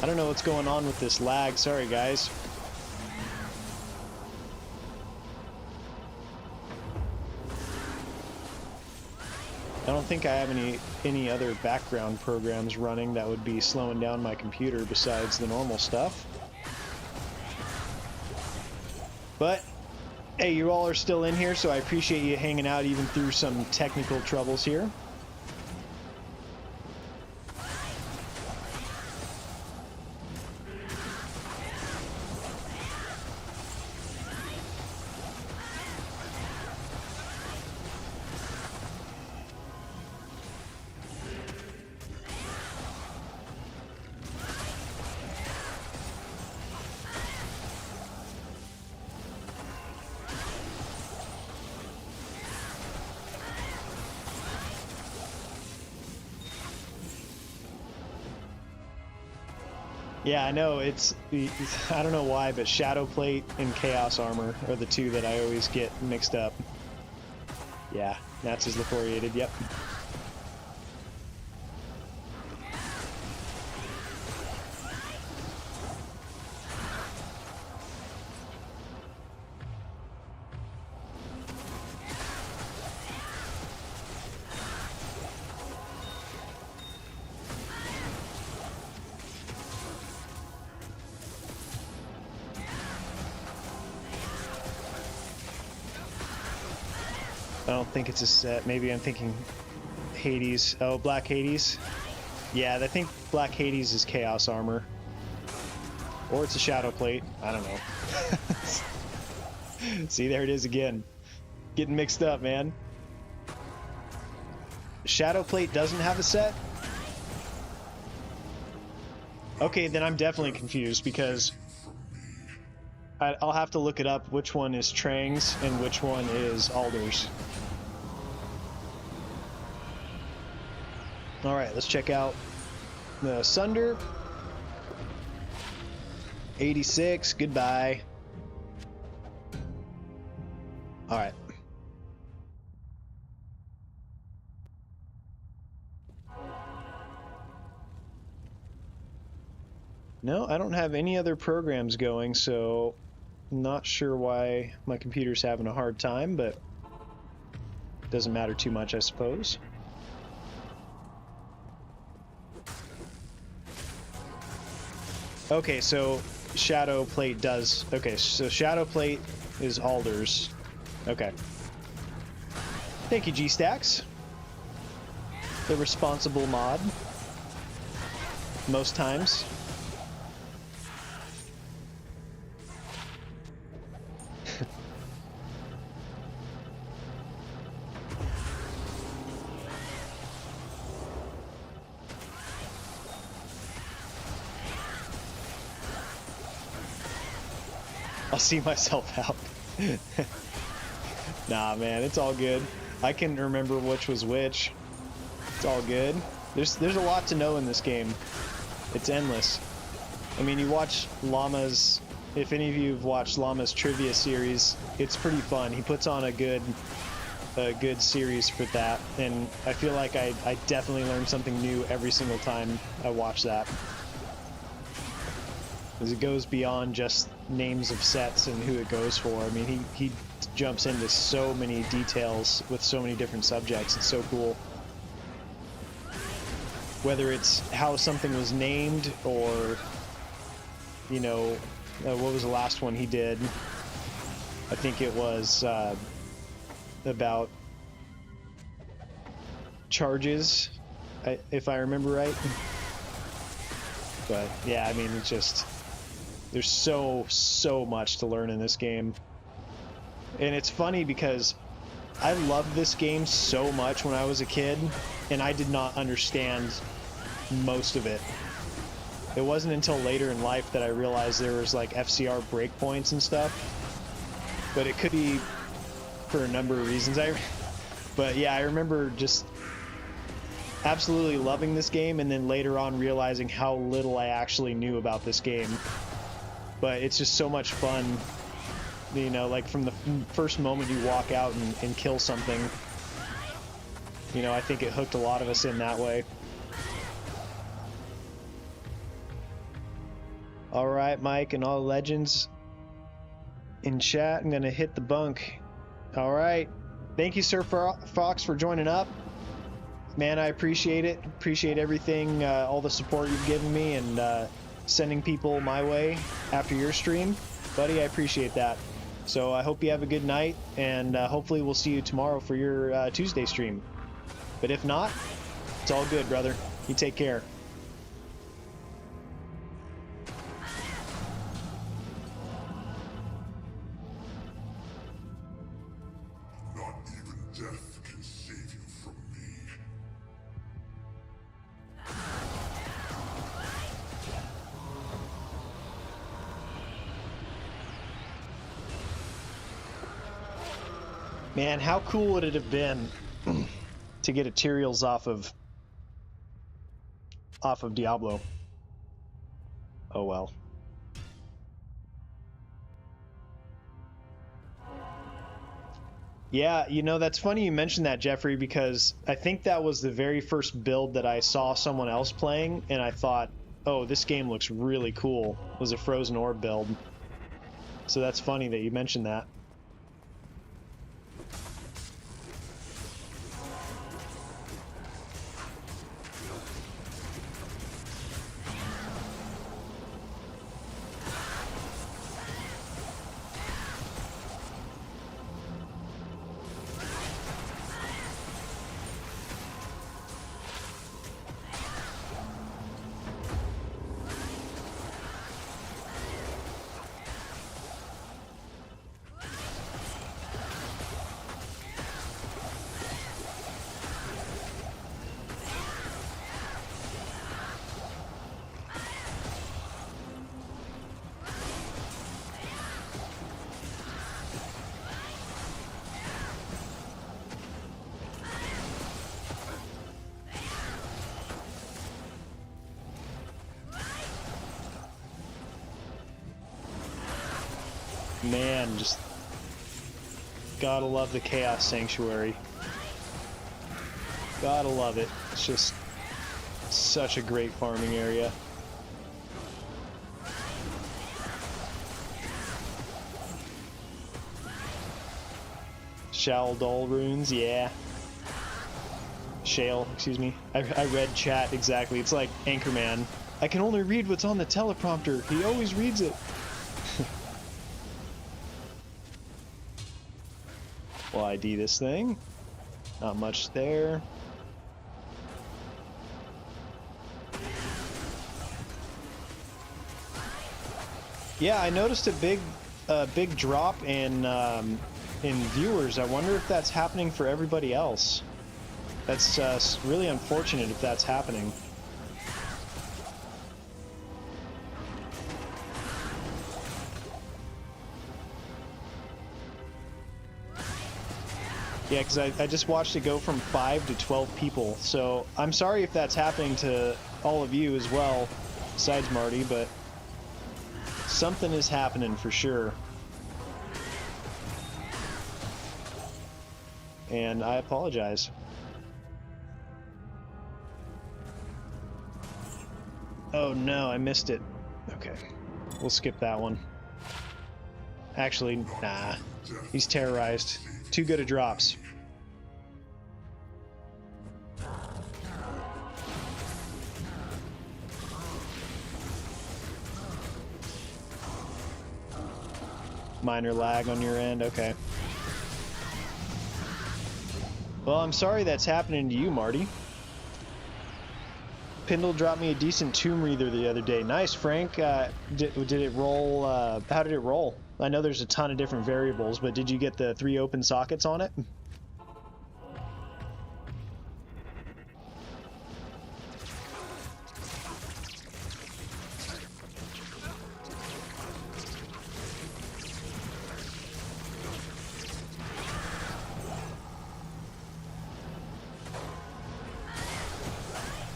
I don't know what's going on with this lag. Sorry guys. I don't think I have any other background programs running that would be slowing down my computer besides the normal stuff. But hey, you all are still in here, so I appreciate you hanging out even through some technical troubles here. Yeah, I know, it's I don't know why, but Shadow Plate and Chaos Armor are the two that I always get mixed up. Yeah, Nats is Lithoriated, yep. I don't think it's a set. Maybe I'm thinking Hades. Oh, Black Hades. Yeah, I think Black Hades is Chaos Armor. Or it's a Shadow Plate. I don't know. See, there it is again. Getting mixed up, man. Shadow Plate doesn't have a set? Okay, then I'm definitely confused because I'll have to look it up which one is Trang's and which one is Alder's. Alright, let's check out the Sunder. 86, goodbye. Alright. No, I don't have any other programs going, so I'm not sure why my computer's having a hard time, but it doesn't matter too much, I suppose. Okay, so Shadow Plate does... Okay, so Shadow Plate is Alder's. Okay. Thank you, G-Stacks. The responsible mod. Most times. I'll see myself out. Nah, man, it's all good. I can remember which was which. It's all good. There's a lot to know in this game. It's endless. I mean, you watch Llama's... If any of you have watched Llama's trivia series, it's pretty fun. He puts on a good series for that, and I feel like I definitely learn something new every single time I watch that. Because it goes beyond just names of sets and who it goes for. I mean, he jumps into so many details with so many different subjects. It's so cool. Whether it's how something was named or, you know, what was the last one he did? I think it was about charges, if I remember right. But yeah, I mean, it's just... There's so much to learn in this game. And it's funny because I loved this game so much when I was a kid, and I did not understand most of it. It wasn't until later in life that I realized there was like FCR breakpoints and stuff. But it could be for a number of reasons. But yeah, I remember just absolutely loving this game, and then later on realizing how little I actually knew about this game. But it's just so much fun, you know, like from the first moment you walk out and kill something. You know, I think it hooked a lot of us in that way. Alright, Mike and all the legends in chat, I'm gonna hit the bunk. Alright. Thank you, Sir Fox, for joining up. Man, I appreciate it. Appreciate everything, all the support you've given me, and sending people my way after your stream. Buddy, I appreciate that. So I hope you have a good night, and hopefully we'll see you tomorrow for your Tuesday stream. But if not, it's all good, brother. You take care. Not even death can save you from me. Man, how cool would it have been to get Ethereals off of Diablo? Oh well. Yeah, you know, that's funny you mentioned that, Jeffrey, because I think that was the very first build that I saw someone else playing, and I thought, oh, this game looks really cool. It was a Frozen Orb build. So that's funny that you mentioned that. Man, just gotta love the Chaos Sanctuary. Gotta love it. It's just such a great farming area. Shaldol runes, yeah. Shale, excuse me. I read chat exactly. It's like Anchorman. I can only read what's on the teleprompter. He always reads it. Will ID this thing? Not much there. Yeah, I noticed a big drop in viewers. I wonder if that's happening for everybody else. That's really unfortunate if that's happening. Yeah, because I just watched it go from 5 to 12 people, so I'm sorry if that's happening to all of you as well, besides Marty, but something is happening for sure. And I apologize. Oh no, I missed it. Okay, we'll skip that one. Actually, nah. He's terrorized. Too good at drops. Minor lag on your end, okay. Well, I'm sorry that's happening to you, Marty. Pindle dropped me a decent Tomb Reader the other day. Nice, Frank. Did it roll? How did it roll? I know there's a ton of different variables, but did you get the 3 open sockets on it?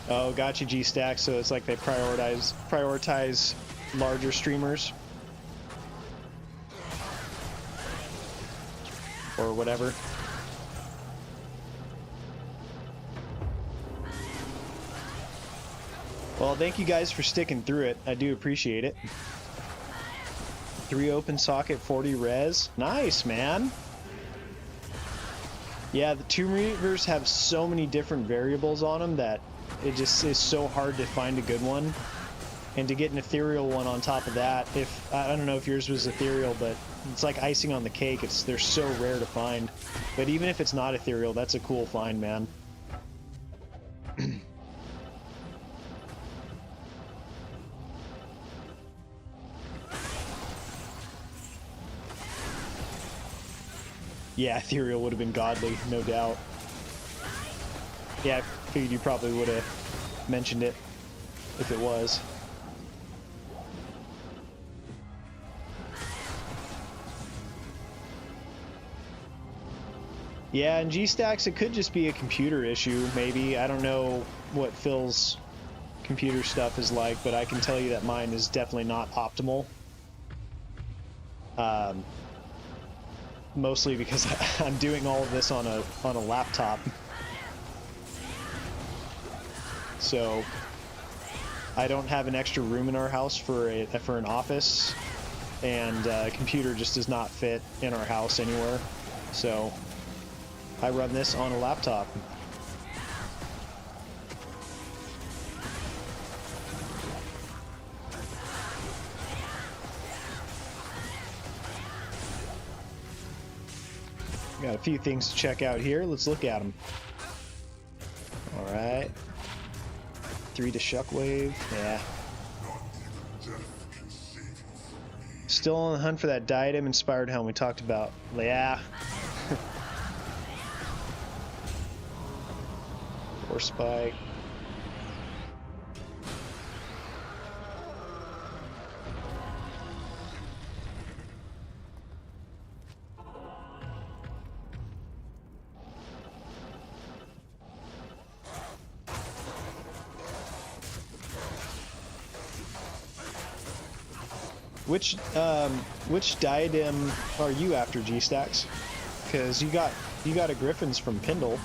Oh, gotcha, G-Stack. So it's like they prioritize larger streamers. Or whatever. Well, thank you guys for sticking through it. I do appreciate it. 3 open socket, 40 res. Nice, man. Yeah, the Tomb Reavers have so many different variables on them that it just is so hard to find a good one. And to get an ethereal one on top of that, if I don't know if yours was ethereal, but it's like icing on the cake. They're so rare to find. But even if it's not ethereal, that's a cool find, man. Yeah, ethereal would have been godly, no doubt. Yeah, I figured you probably would have mentioned it if it was. Yeah, and G-Stacks, it could just be a computer issue, maybe. I don't know what Phil's computer stuff is like, but I can tell you that mine is definitely not optimal. mostly because I'm doing all of this on a laptop. So I don't have an extra room in our house for an office, and a computer just does not fit in our house anywhere. So I run this on a laptop. Got a few things to check out here. Let's look at them. All right. 3 to Shockwave. Yeah. Still on the hunt for that diadem-inspired helm we talked about. Yeah. Or spike. Which diadem are you after, G-Stacks? Because you got a Griffin's from Pindle.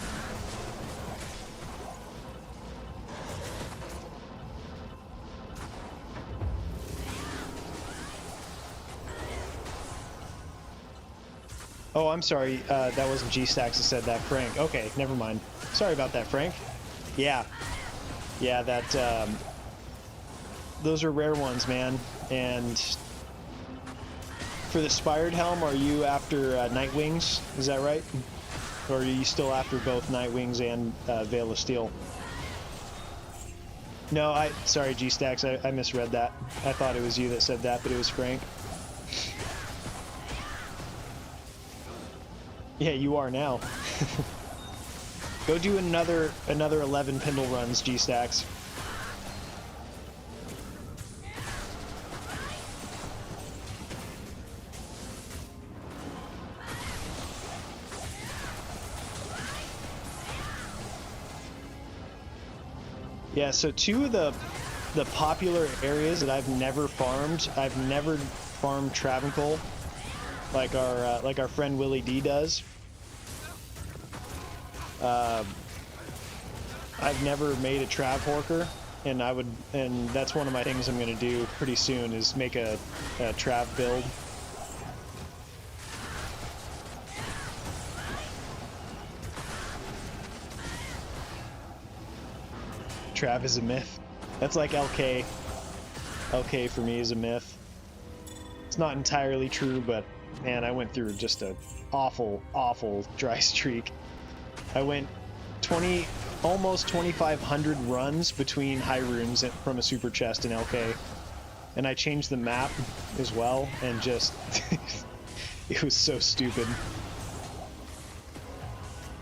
Oh, I'm sorry. That wasn't G-Stacks that said that. Frank. Okay, never mind. Sorry about that, Frank. Yeah. Yeah, that, those are rare ones, man. And for the Spired Helm, are you after Nightwings? Is that right? Or are you still after both Nightwings and Veil of Steel? No, sorry, G-Stacks, I misread that. I thought it was you that said that, but it was Frank. Yeah, you are now. Go do another 11 Pindle runs, G-Stacks. Yeah, so two of the popular areas that I've never farmed Travancore, like our friend Willie D does. I've never made a Trav Horker, and that's one of my things I'm gonna do pretty soon is make a Trav build. Trav is a myth. That's like LK. LK for me is a myth. It's not entirely true, but man, I went through just a awful dry streak. I went almost 2,500 runs between high runes from a super chest in LK, and I changed the map as well, and just it was so stupid.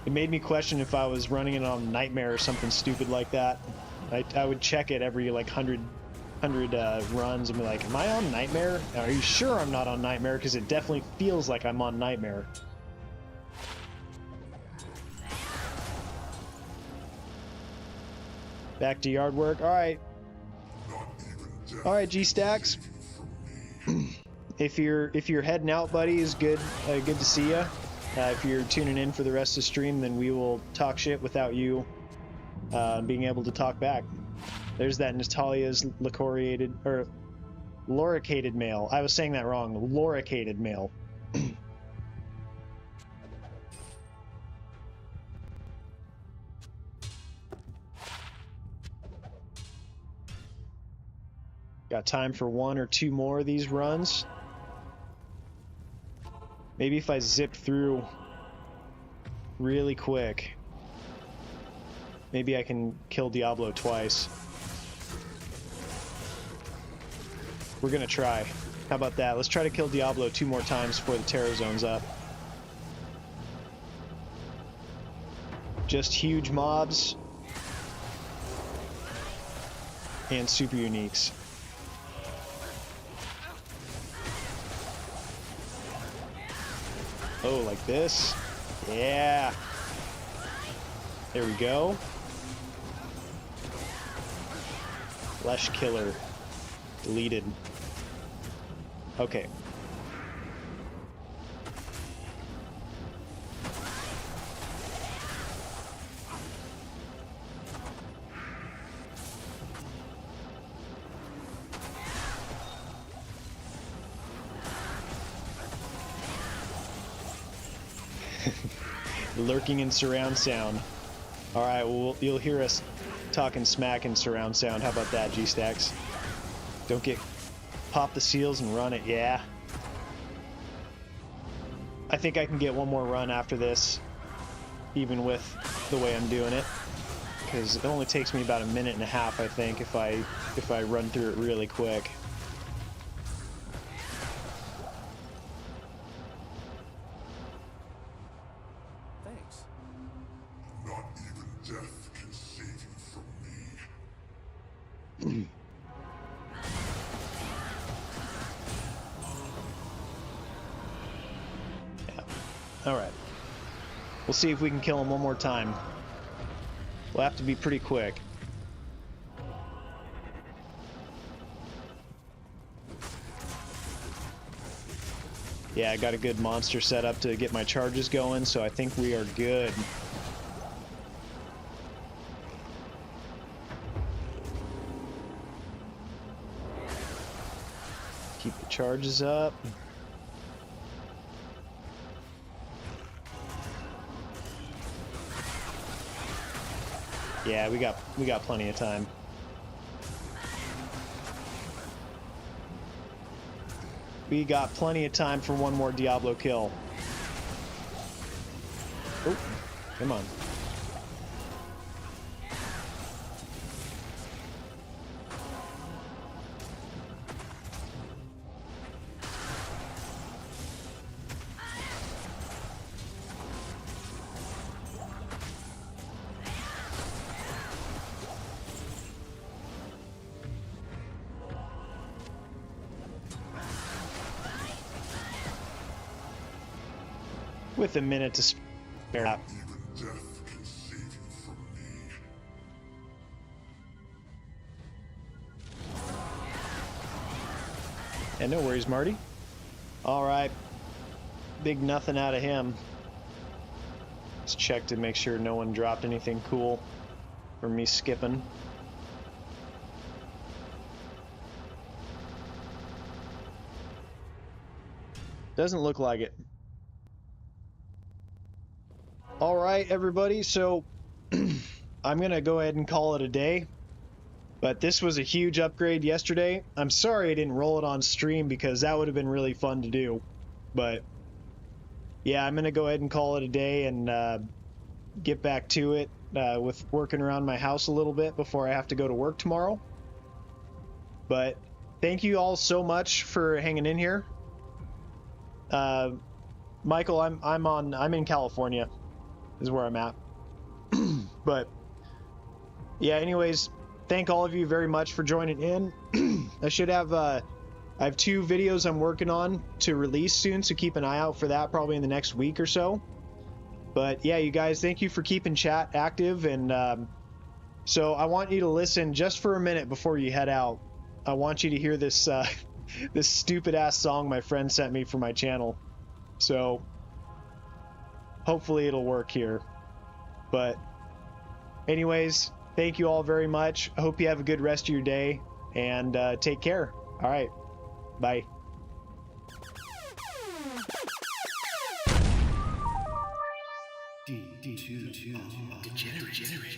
It made me question if I was running it on Nightmare or something stupid like that. I would check it every like 100 runs and be like, am I on Nightmare? Are you sure I'm not on Nightmare? Because it definitely feels like I'm on Nightmare. Back to yard work. All right, G-Stacks. If you're heading out, buddy, is good. Good to see you. If you're tuning in for the rest of the stream, then we will talk shit without you being able to talk back. There's that Natalia's loricated male. I was saying that wrong. Loricated male. Got time for 1 or 2 more of these runs. Maybe if I zip through really quick, maybe I can kill Diablo twice. We're gonna try. How about that? Let's try to kill Diablo 2 more times before the Terror Zone's up. Just huge mobs and super uniques. Oh, like this? Yeah. There we go. Flesh Killer. Deleted. Okay. Lurking in surround sound. All right, well, you'll hear us talking smack in surround sound. How about that, G-Stacks? Don't get... Pop the seals and run it, yeah. I think I can get one more run after this, even with the way I'm doing it. Because it only takes me about a minute and a half, I think, if I run through it really quick. Thanks. Not even death can save you from me. Yeah. Alright. We'll see if we can kill him one more time. We'll have to be pretty quick. Yeah, I got a good monster set up to get my charges going, so I think we are good. Keep the charges up. Yeah, we got plenty of time. We got plenty of time for one more Diablo kill. Oh, come on. With a minute to spare. Even death can save you from me. Yeah, no worries, Marty. All right. Big nothing out of him. Let's check to make sure no one dropped anything cool for me skipping. Doesn't look like it. All right, everybody, so I'm gonna go ahead and call it a day, but this was a huge upgrade yesterday. I'm sorry I didn't roll it on stream because that would have been really fun to do, but yeah, I'm gonna go ahead and call it a day and get back to it with working around my house a little bit before I have to go to work tomorrow. But thank you all so much for hanging in here. Michael, I'm in California. Is where I'm at. But yeah, anyways, thank all of you very much for joining in. I should have I have 2 videos I'm working on to release soon, so keep an eye out for that probably in the next week or so. But yeah, you guys, thank you for keeping chat active, and so I want you to listen just for a minute before you head out. I want you to hear this this stupid ass song my friend sent me for my channel. So hopefully it'll work here. But anyways, thank you all very much. I hope you have a good rest of your day, and take care. All right, bye. Degenerate. Degenerate.